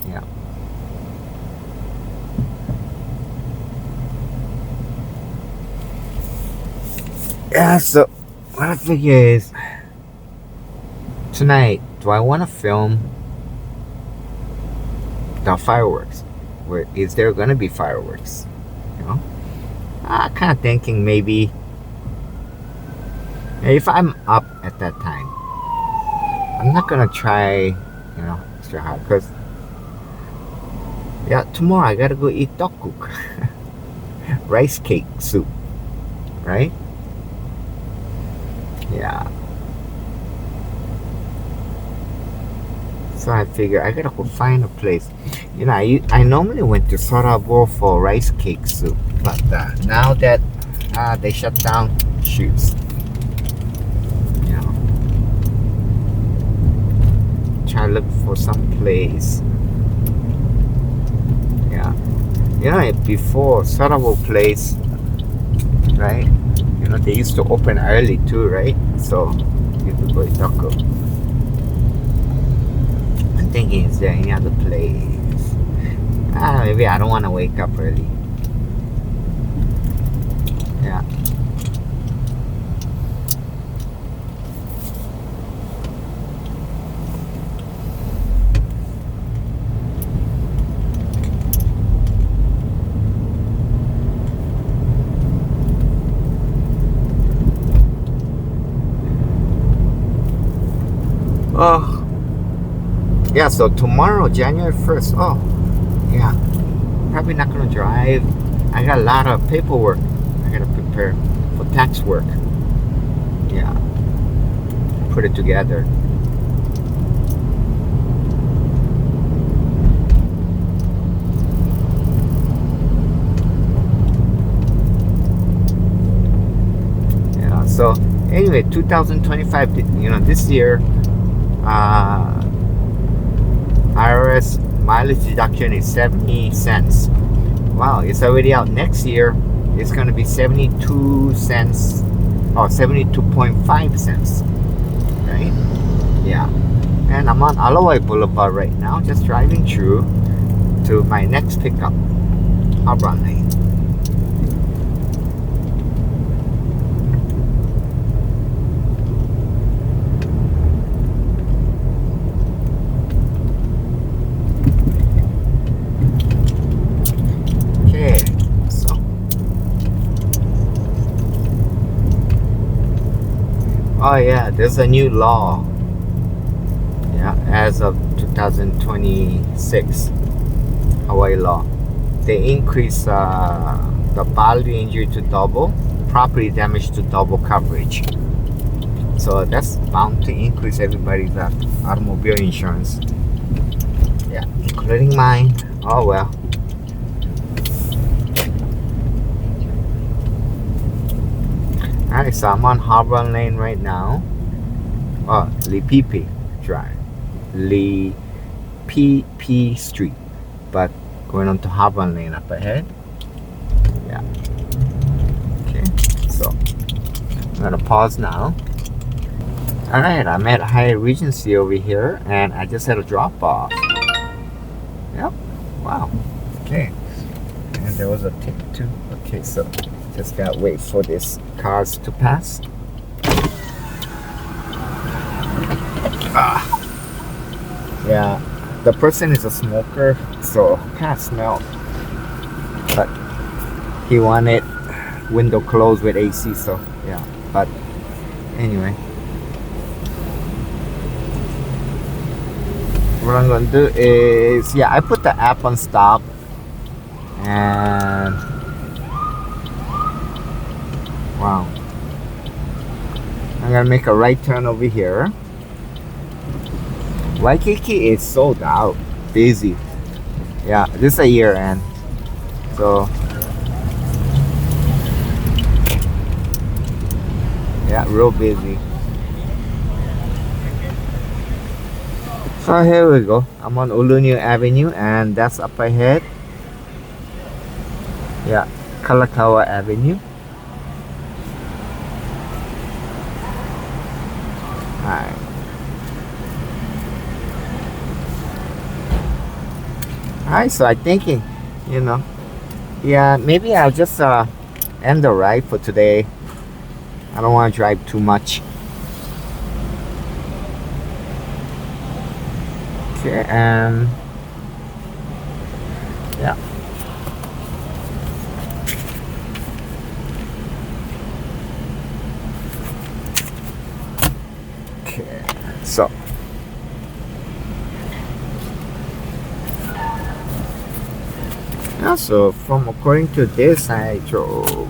Yeah. Yeah, so what I figure is tonight, do I want to film the fireworks? Where is there gonna be fireworks? You know, I'm kind of thinking maybe if I'm up at that time, I'm not gonna try, you know, extra hard because yeah, tomorrow I gotta go eat tteokguk, rice cake soup, right? Yeah. So I figure I gotta go find a place. You know, I normally went to Sorabo for rice cake soup, but now that they shut down shoots, you know, try to look for some place. Yeah, you know, before Sorabo place, right? You know, they used to open early too, right? So you could go to taco. I'm thinking, is there any other place? Maybe I don't want to wake up early. Yeah. Oh. Yeah, so tomorrow, January 1st. Oh, yeah. Probably not gonna drive. I got a lot of paperwork I gotta prepare for tax work. Yeah. Put it together. Yeah, so anyway, 2025, you know, this year, IRS mileage deduction is 70 cents. Wow, it's already out. Next year it's going to be 72 cents or 72.5 cents, right? Yeah. And I'm on Alawai Boulevard right now, just driving through to my next pickup, Harbor Lane. Oh yeah, there's a new law. Yeah, as of 2026, Hawaii law. They increase the bodily injury to double, property damage to double coverage. So that's bound to increase everybody's automobile insurance. Yeah, including mine. Oh well. Alright, so I'm on Harbor Lane right now. Oh, Lipipi Drive. Lipipi Street. But going on to Harbor Lane up ahead. Yeah. Okay, so I'm gonna pause now. Alright, I'm at Hyatt Regency over here and I just had a drop off. Yep. Wow. Okay. And there was a tip too. Okay, so just gotta wait for these cars to pass. Yeah, the person is a smoker, so can't smell. But he wanted window closed with AC, so yeah. But anyway, what I'm gonna do is, yeah, I put the app on stop and wow. I'm gonna make a right turn over here. Waikiki is sold out, busy. Yeah, this is a year end. So yeah, real busy. So here we go. I'm on Ulunu Avenue, and that's up ahead. Yeah, Kalakaua Avenue. Alright. Alright, so I'm thinking, you know, yeah, maybe I'll just end the ride for today. I don't want to drive too much. Okay, and yeah. Okay, so yeah, so from according to this, I drove.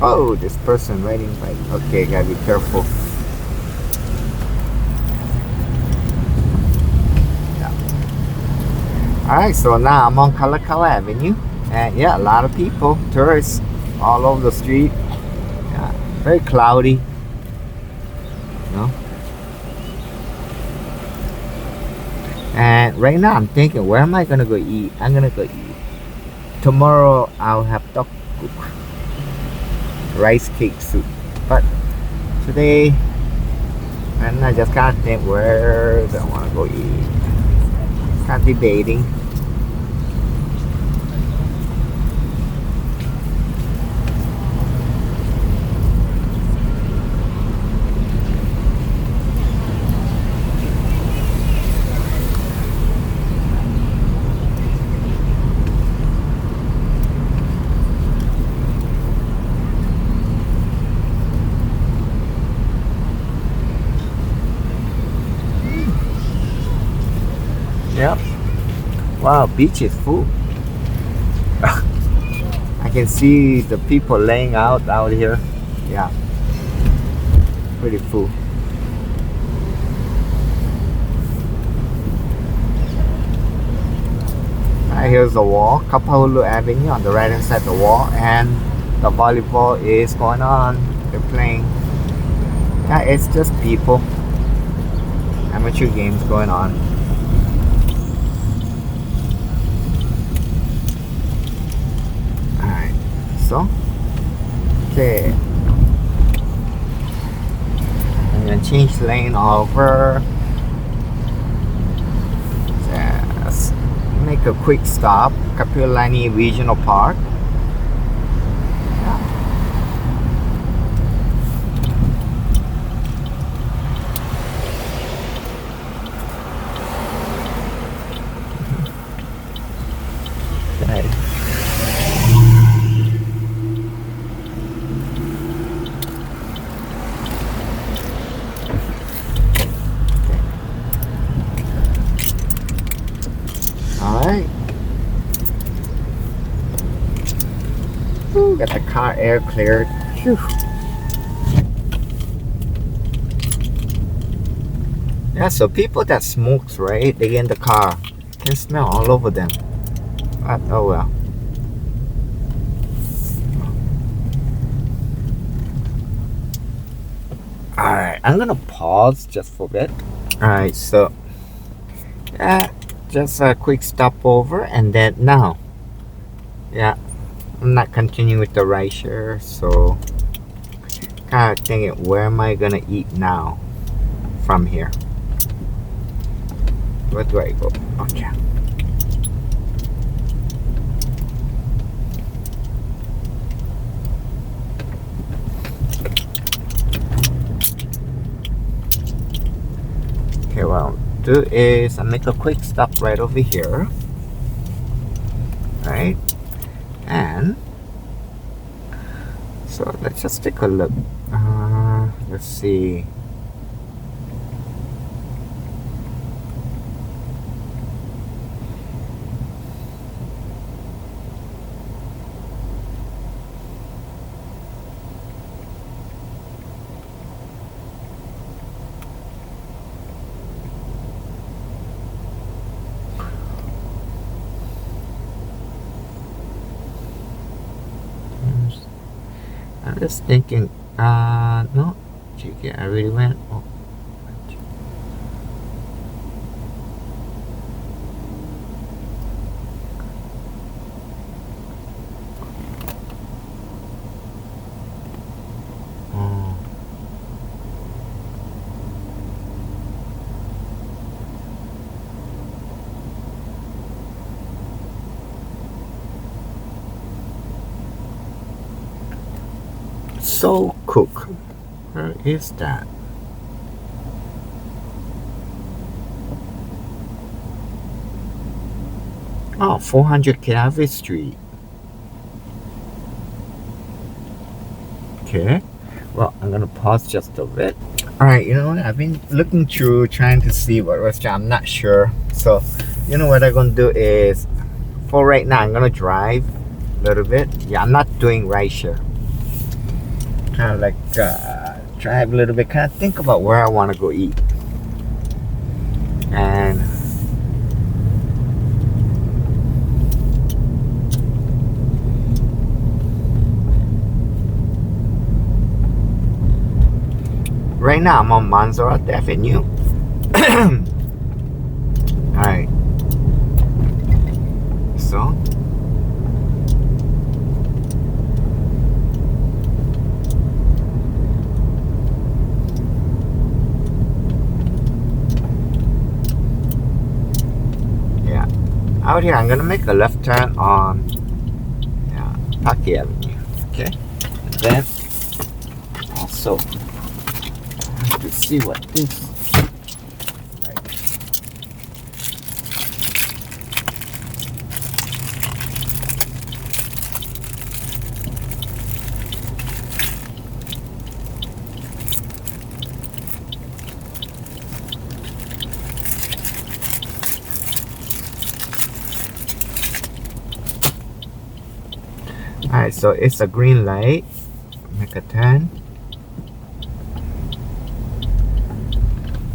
Oh, this person riding bike. Okay, gotta be careful. Yeah. Alright, so now I'm on Kalakaua Avenue, and yeah, a lot of people, tourists, all over the street. Yeah, very cloudy. You know. And right now I'm thinking, where am I gonna go eat? I'm gonna go eat. Tomorrow I'll have tteokguk, rice cake soup. But today, and I just can't think where do I want to go eat. Kind of debating. Yep. Wow, beach is full. I can see the people laying out here. Yeah, pretty full. Here's the wall, Kapahulu Avenue on the right hand side of the wall, and the volleyball is going on. They're playing. Yeah, it's just people. Amateur games going on. Alright, so okay. I'm gonna change lane over. Just make a quick stop, Kapilani Regional Park. Alright. Got the car air cleared. Whew. Yeah, so people that smokes, right? They get in the car. Can smell all over them. But oh well. Alright, I'm gonna pause just for a bit. Alright, so yeah, just a quick stopover, and then now, yeah, I'm not continuing with the rideshare, so kind of thinking, where am I gonna eat now from here? Where do I go? Okay. Okay, what I'll do is I'll make a quick stop right over here. Right? And so let's just take a look. Let's see. just thinking, no, cheeky, I really went. Oh. Oh. Soul Cook. Where is that? Oh, 400 Cavi Street. Okay. Well, I'm gonna pause just a bit. Alright, you know what? I've been looking through trying to see what restaurant. I'm not sure. So, you know what I'm gonna do is, for right now, I'm gonna drive a little bit. Yeah, I'm not doing rideshare. Kind of like drive a little bit, kind of think about where I want to go eat. And right now I'm on Montserrat Avenue. Alright. So yeah. Out here I'm gonna make a left turn on Paki Avenue. Okay. And then also I have to see what this. Alright, so it's a green light. Make a turn.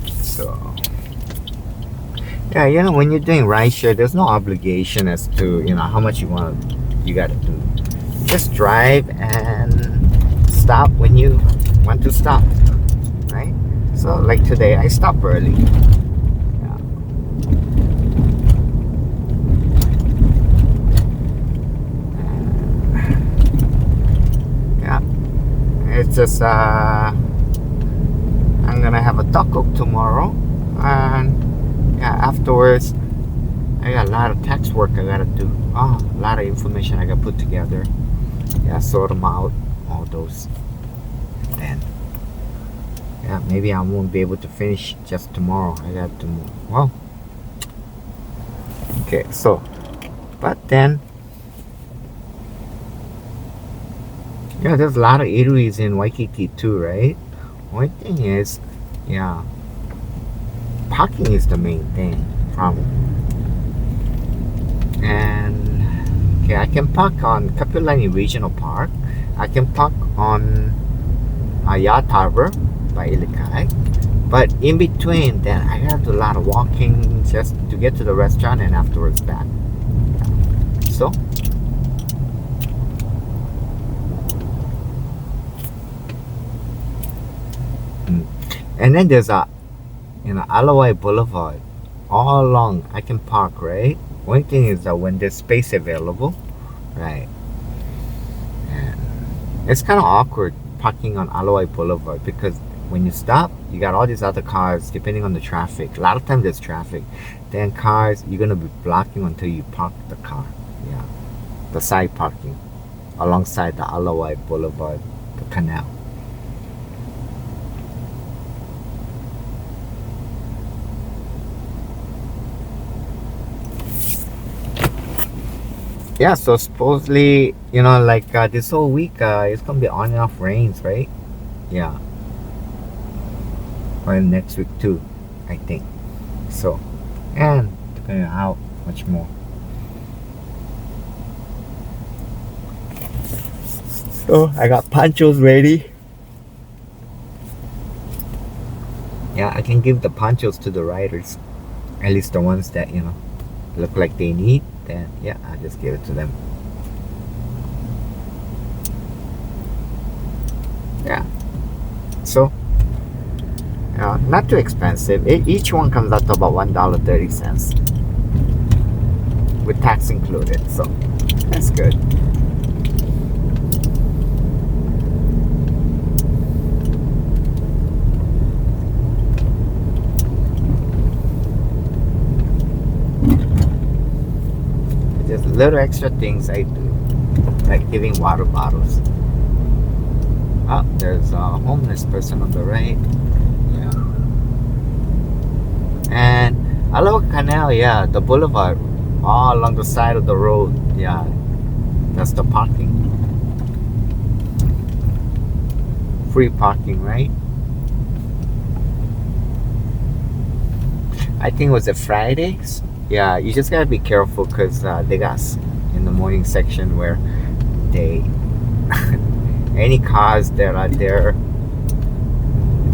So yeah, you know, when you're doing rideshare, there's no obligation as to, you know, how much you gotta do. Just drive and stop when you want to stop. Right? So like today I stopped early. It's just I'm gonna have a taco tomorrow, and yeah, afterwards I got a lot of tax work I gotta do. Oh, a lot of information I gotta put together. Yeah, sort them out, all those. Then yeah, maybe I won't be able to finish just tomorrow. I got to move. Well, okay, so but then yeah, there's a lot of eateries in Waikiki too, right? Only thing is, yeah, parking is the main thing. Problem. And okay, I can park on Kapilani Regional Park. I can park on Yacht Harbor by Ilikai. But in between, then I gotta do a lot of walking just to get to the restaurant and afterwards back. Yeah. So. And then there's a, you know, Alawai Boulevard. All along, I can park, right? One thing is that when there's space available, right? And it's kind of awkward parking on Alawai Boulevard because when you stop, you got all these other cars depending on the traffic. A lot of times there's traffic. Then cars, you're going to be blocking until you park the car. Yeah. The side parking alongside the Alawai Boulevard, the canal. Yeah, so supposedly, you know, like this whole week, it's gonna be on and off rains, right? Yeah. Or next week too, I think. So, and depending on how much more. So I got ponchos ready. Yeah, I can give the ponchos to the riders, at least the ones that, you know, look like they need. Then yeah, I'll just give it to them. So not too expensive. Each one comes out to about $1.30 with tax included. So that's good. Just little extra things I do, like giving water bottles. Oh, there's a homeless person on the right. Yeah. And Aloha Canal, yeah, the boulevard, all along the side of the road. Yeah, that's the parking. Free parking, right? I think it was a Fridays. Yeah, you just gotta be careful because they got in the morning section where they any cars that are there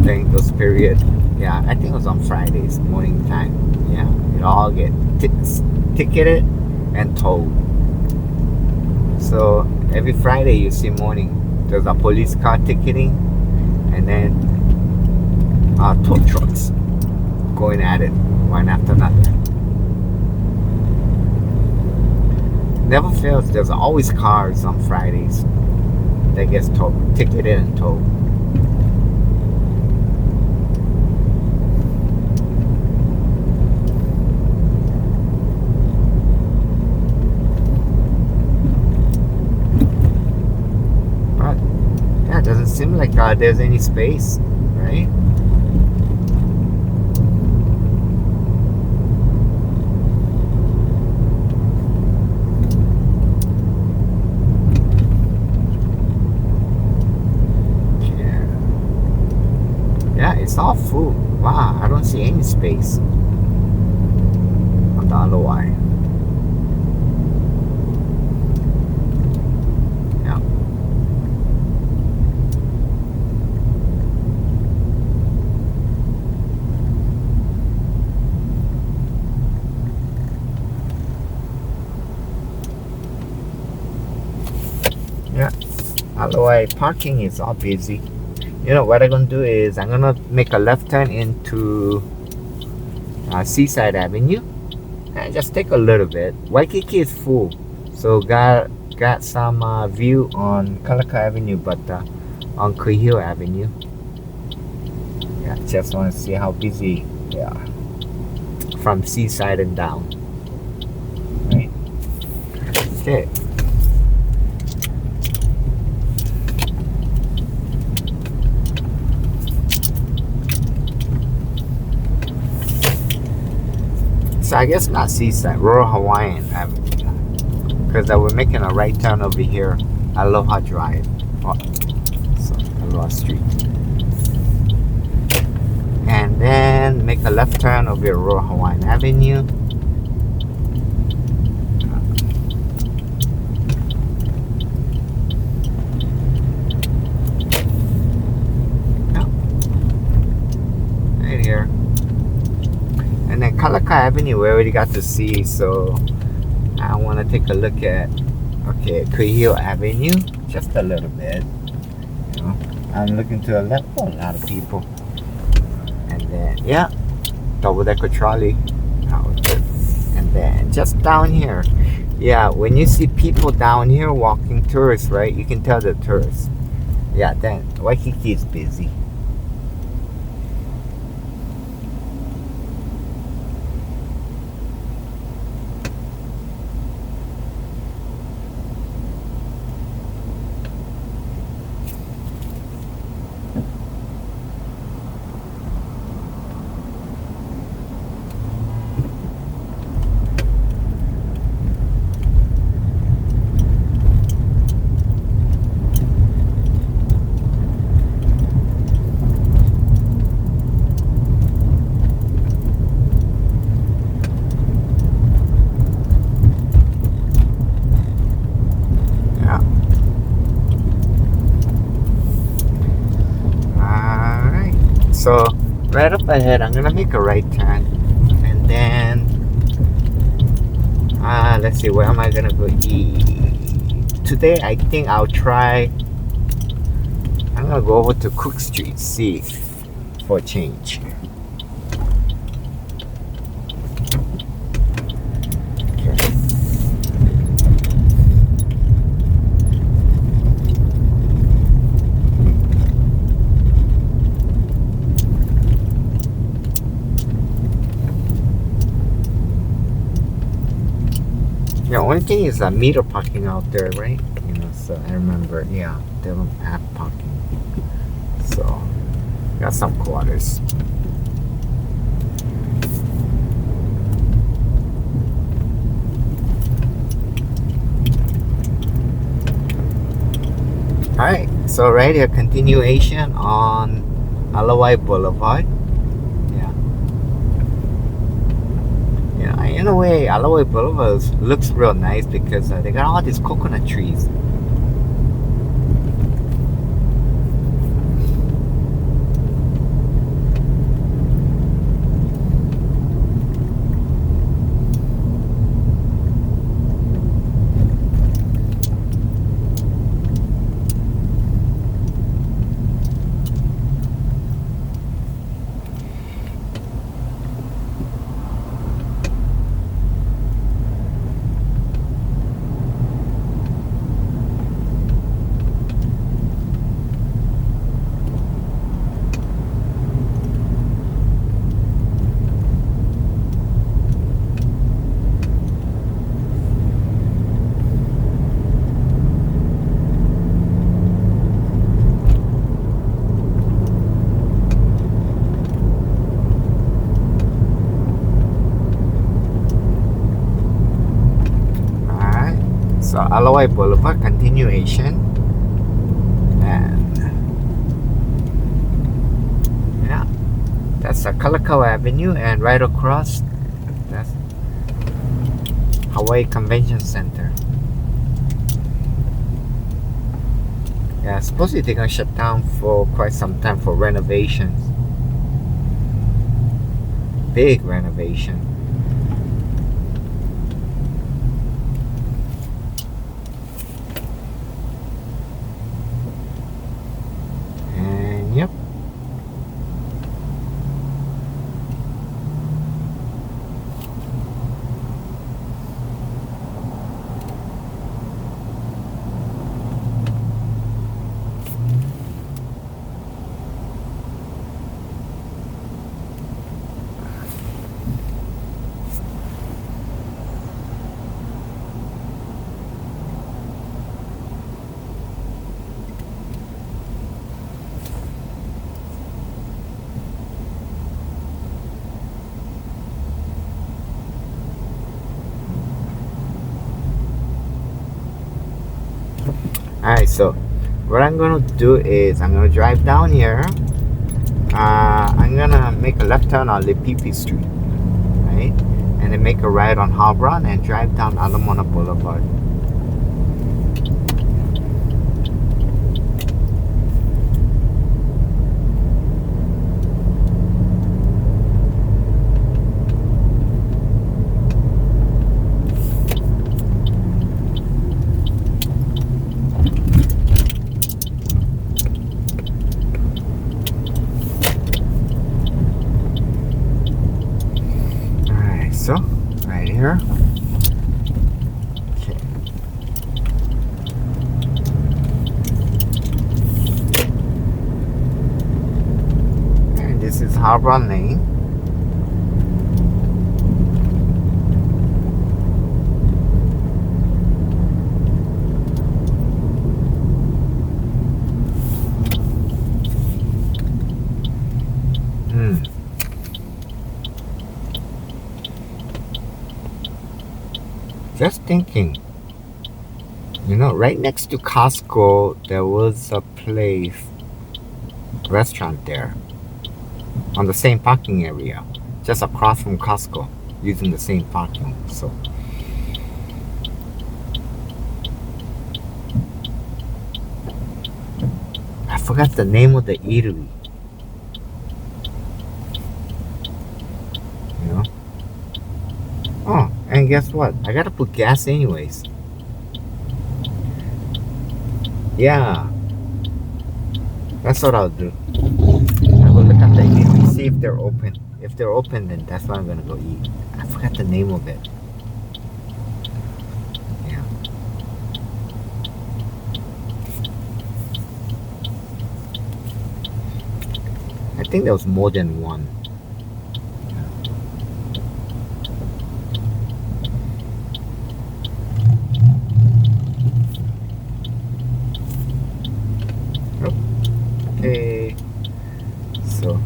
during those period. Yeah, I think it was on Fridays morning time. Yeah, it all get ticketed and towed. So every Friday you see morning there's a police car ticketing, and then tow trucks going at it one after another. Never fails. There's always cars on Fridays that gets ticketed and towed. But yeah, it doesn't seem like there's any space, right? It's all full. Wow, I don't see any space on the other wire. Yeah. Yeah. Otherwise, parking is all busy. You know what I'm gonna do is I'm gonna make a left turn into Seaside Avenue and just take a little bit. Waikiki is full, so got some view on Kalaka Avenue, but on Kuhio Avenue, yeah, just want to see how busy they are from Seaside and down. Right? Okay. So I guess not Seaside, Rural Hawaiian Avenue, because we're making a right turn over here, Aloha Drive, so Aloha Street, and then make a left turn over here, Rural Hawaiian Avenue. Right here. And then Kalaka Avenue, we already got to see, so I want to take a look at, Kuhio Avenue, just a little bit. You know, I'm looking to the left, a lot of people. And then, yeah, double-decker trolley. And then just down here, yeah, when you see people down here walking, tourists, right, you can tell they're tourists. Yeah, then Waikiki is busy. So right up ahead, I'm gonna make a right turn, and then let's see, where am I gonna go eat today? I think I'm I'm gonna go over to Cook Street, see for a change. The only thing is that meter parking out there, right? You know, so I remember, yeah, they don't have parking. So, got some quarters. Alright, so right here, continuation on Alawai Boulevard. Yeah, in a way, Alawai Boulevard looks real nice because they got all these coconut trees. So Alawai Boulevard continuation, and yeah, that's Kalakaua Avenue, and right across that's Hawaii Convention Center. Yeah, supposedly they're gonna shut down for quite some time for renovations, big renovation. Yep. Alright, so what I'm gonna do is I'm gonna drive down here. I'm gonna make a left turn on Lipipi Street, right? And then make a right on Harbron and drive down Alamona Boulevard. So, right here. Okay. And this is Harbor Lane. Just thinking, you know, right next to Costco, there was a restaurant there, on the same parking area, just across from Costco, using the same parking. So, I forgot the name of the eatery. You know? Oh, and guess what? I gotta put gas anyways. Yeah. That's what I'll do. I will look at the eatery, see if they're open. If they're open, then that's what I'm gonna go eat. I forgot the name of it. Yeah. I think there was more than one. Okay. So.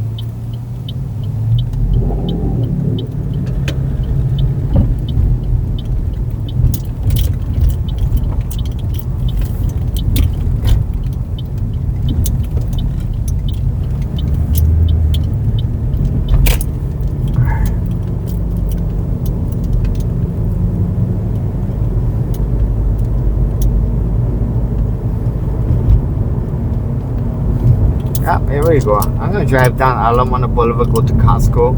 Here we go. I'm gonna drive down Alamana Boulevard, go to Costco.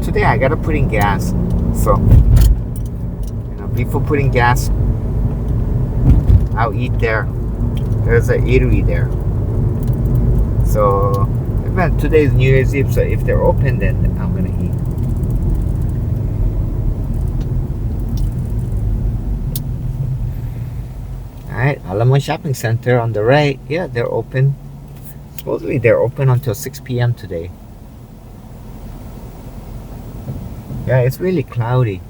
Today I gotta put in gas, so before putting gas, I'll eat there. There's an eatery there. So, man, today's New Year's Eve, so if they're open, then I'm gonna eat. Alright, Alamo Shopping Center on the right. Yeah, they're open. Supposedly they're open until 6 p.m. today. Yeah, it's really cloudy.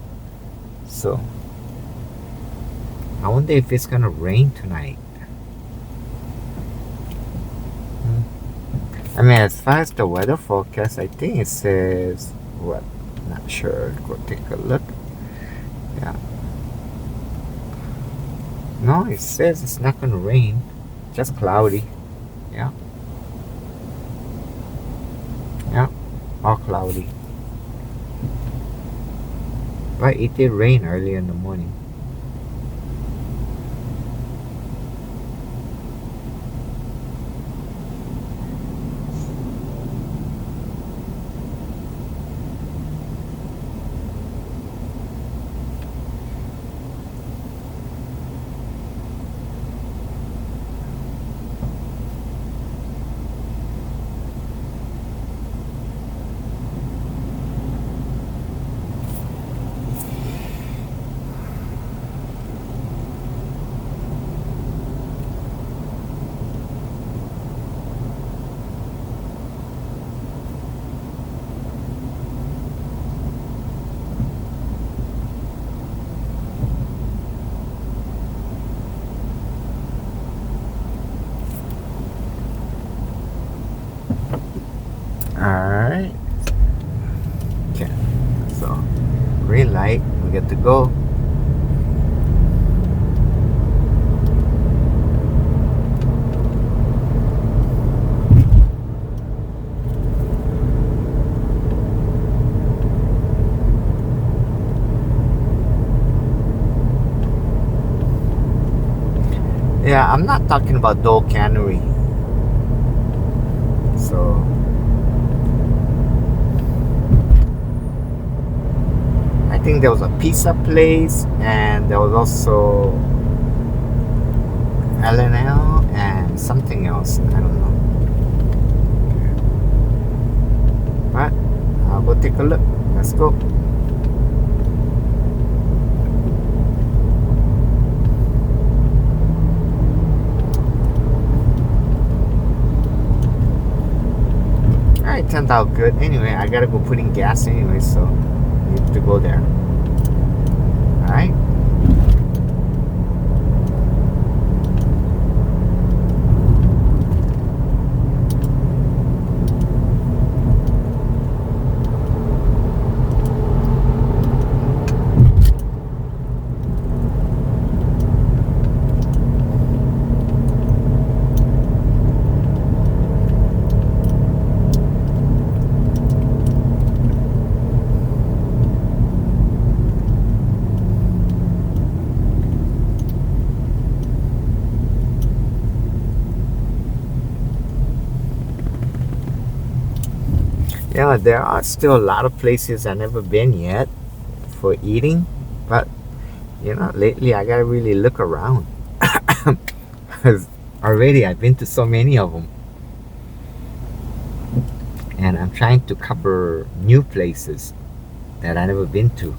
So, I wonder if it's gonna rain tonight. I mean, as far as the weather forecast, I think it says, what? Not sure. Go take a look. Yeah. No, it says it's not gonna rain. Just cloudy. Yeah. Yeah. All cloudy. But it did rain early in the morning. Alright. Okay. So, green light. We get to go. Yeah, I'm not talking about Dole Cannery. So, I think there was a pizza place, and there was also L&L and something else. I don't know. But I'll go take a look. Let's go. Alright, turned out good. Anyway, I gotta go put in gas anyway, so I need to go there. Alright. Yeah, there are still a lot of places I've never been yet for eating, but lately I gotta really look around because already I've been to so many of them. and I'm trying to cover new places that I never been to.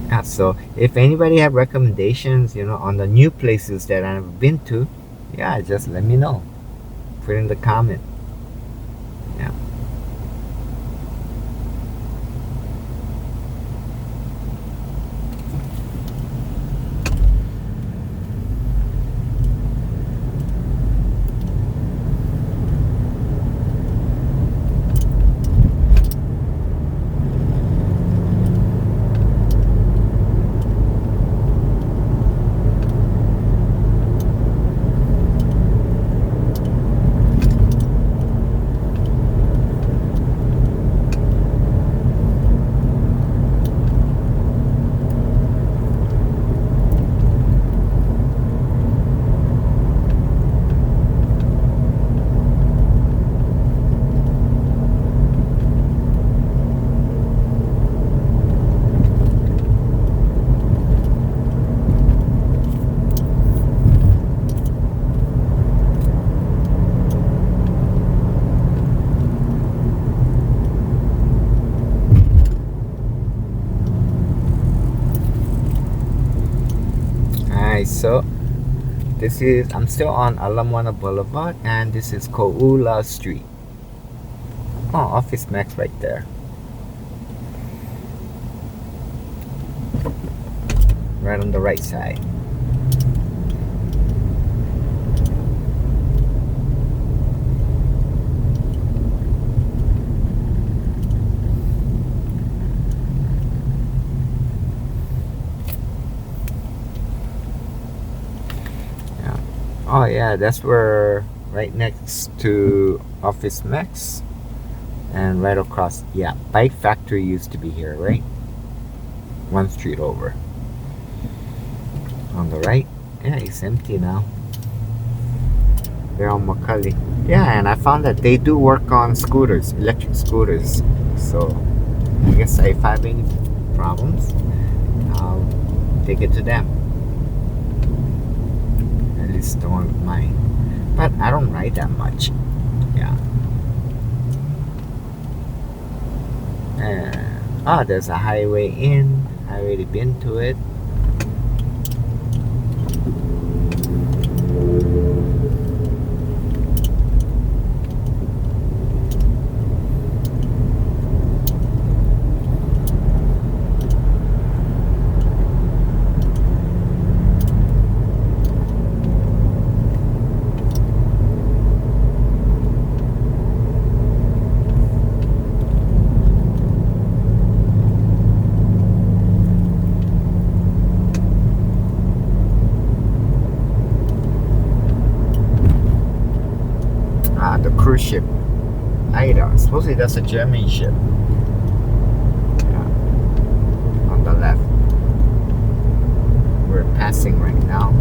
Yeah, so if anybody have recommendations, on the new places that I've been to, yeah, just let me know. Put in the comment. Yeah. Alright, so I'm still on Alamoana Boulevard, and this is Ko'ula Street. Oh, Office Max right there. Right on the right side. Yeah. Oh yeah, that's where, right next to Office Max, and right across, yeah, Bike Factory used to be here, right? One street over. On the right, yeah, it's empty now. They're on Makali. Yeah, and I found that they do work on scooters, electric scooters. So I guess if I have any problems, I'll take it to them. At least the one with mine. But I don't ride that much. Yeah. And there's a highway in. I already been to it. The cruise ship. Aida. Supposedly that's a German ship. Yeah. On the left. We're passing right now.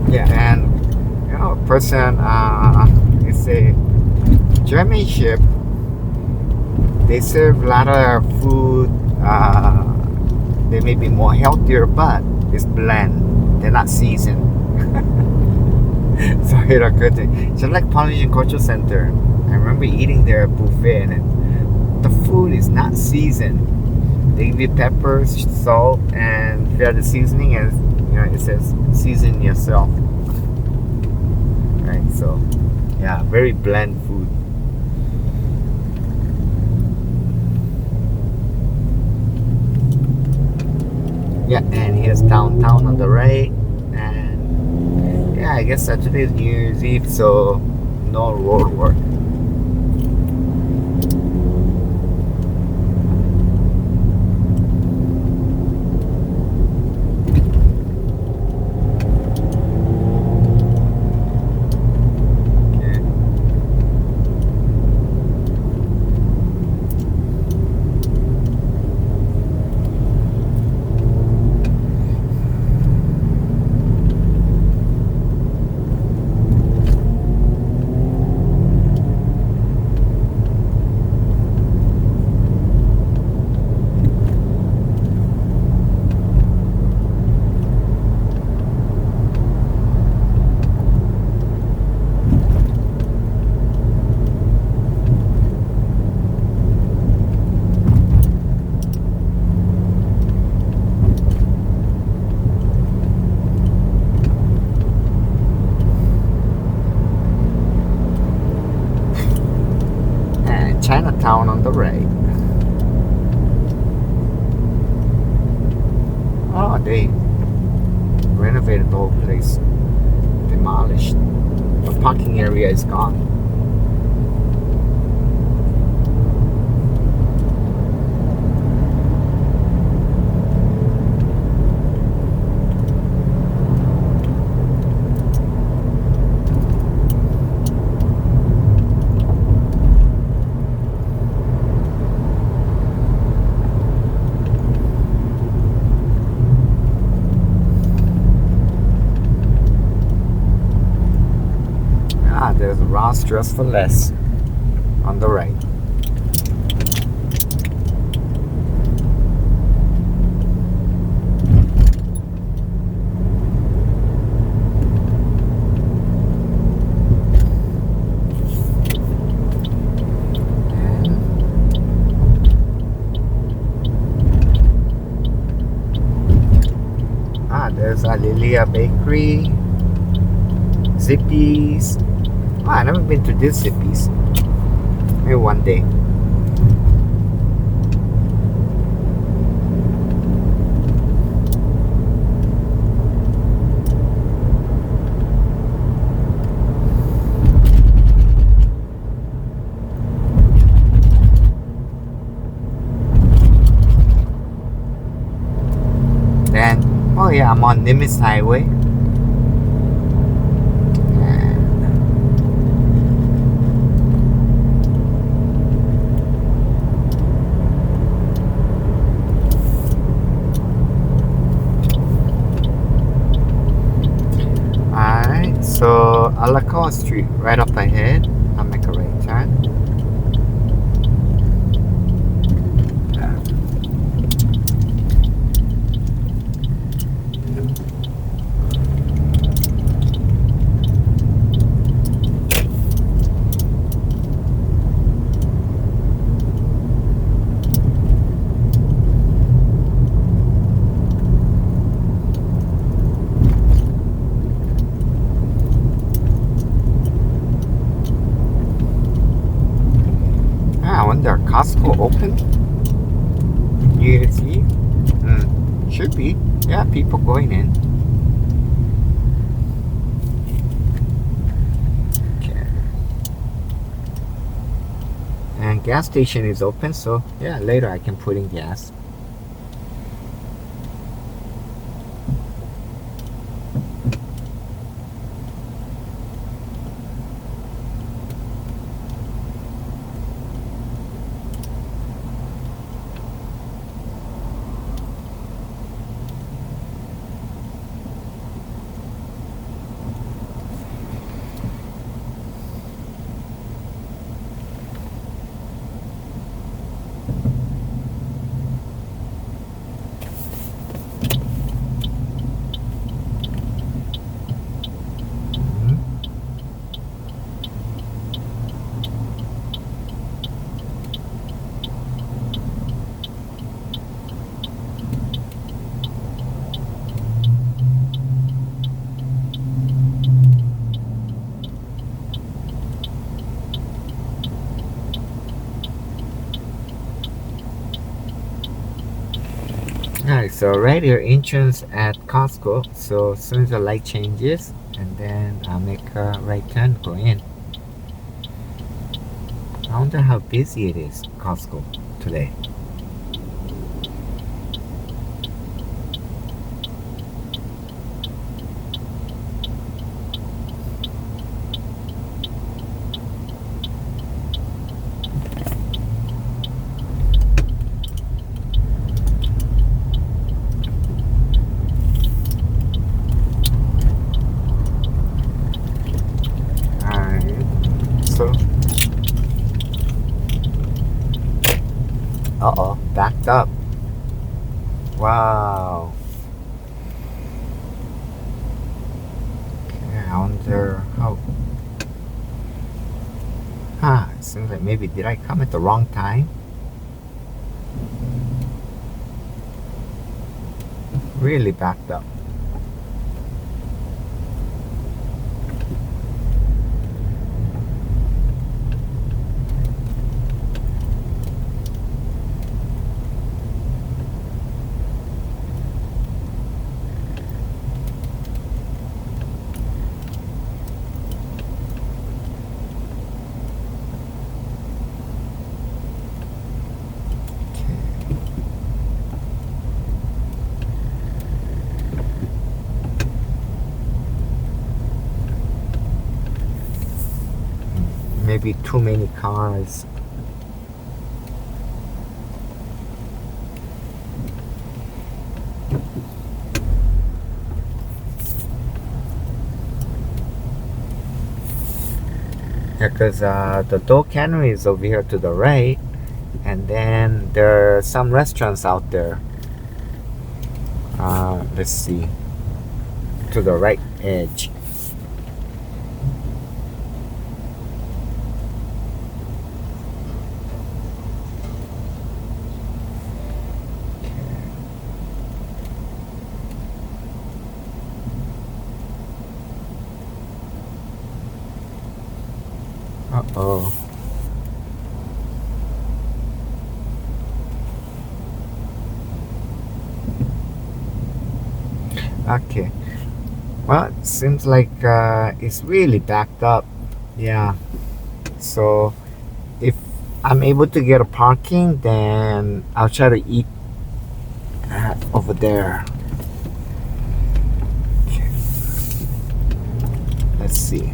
Yeah, and a person, it's a German ship. They serve a lot of food. They may be more healthier, but it's bland. They're not seasoned. So it occurred to me. Just like Polynesian Cultural Center, I remember eating their buffet, and the food is not seasoned. They give you peppers, salt, and if you have the seasoning, and it says season yourself. Right, so yeah, very bland food. Yeah, and here's downtown on the right. And yeah, I guess today is New Year's Eve, so no road work. town on the right. Oh, they renovated the whole place. Demolished. The parking area is gone. There's Ross Dress for Less on the right. There's Lilia Bakery, Zippy's. Oh, I never been to this Zippy's. Maybe one day. Then, oh yeah, I'm on Nimitz Highway. So Alakawa Street, right up ahead. I'll make a right turn. Are Costco open? You see? Should be. Yeah, people going in. Okay. And gas station is open, so yeah, later I can put in gas. Alright, so right here, entrance at Costco. So as soon as the light changes, and then I'll make a right turn, go in. I wonder how busy it is, Costco, today. Uh-oh, backed up. Wow. Okay, I wonder how... it seems like maybe did I come at the wrong time? Really backed up. maybe too many cars. Because the Dole Cannery is over here to the right, and then there are some restaurants out there. Let's see, to the right edge. Uh-oh. Okay. Well, it seems like it's really backed up. Yeah. So if I'm able to get a parking, then I'll try to eat over there. Okay. Let's see.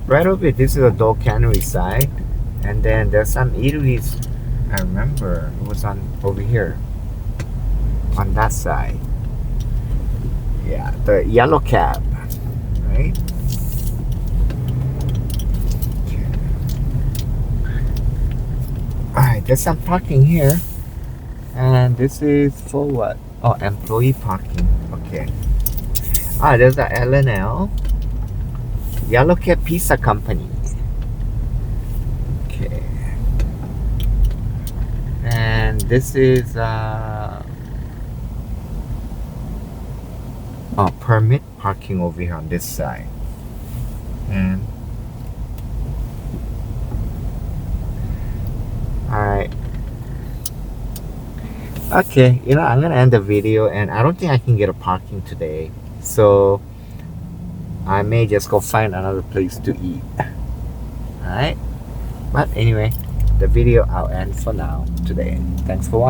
Right over here, this is the Dole Cannery side, and then there's some eateries. I remember it was on over here, on that side. Yeah, the yellow cab, right? Okay. Alright, there's some parking here, and this is for what? Oh, employee parking. Okay. There's the L&L. Yellow Cab Pizza Company. Okay. And this is permit parking over here on this side. And alright. Okay, I'm gonna end the video, and I don't think I can get a parking today. So I may just go find another place to eat. Alright? But anyway, the video I'll end for now today. Thanks for watching.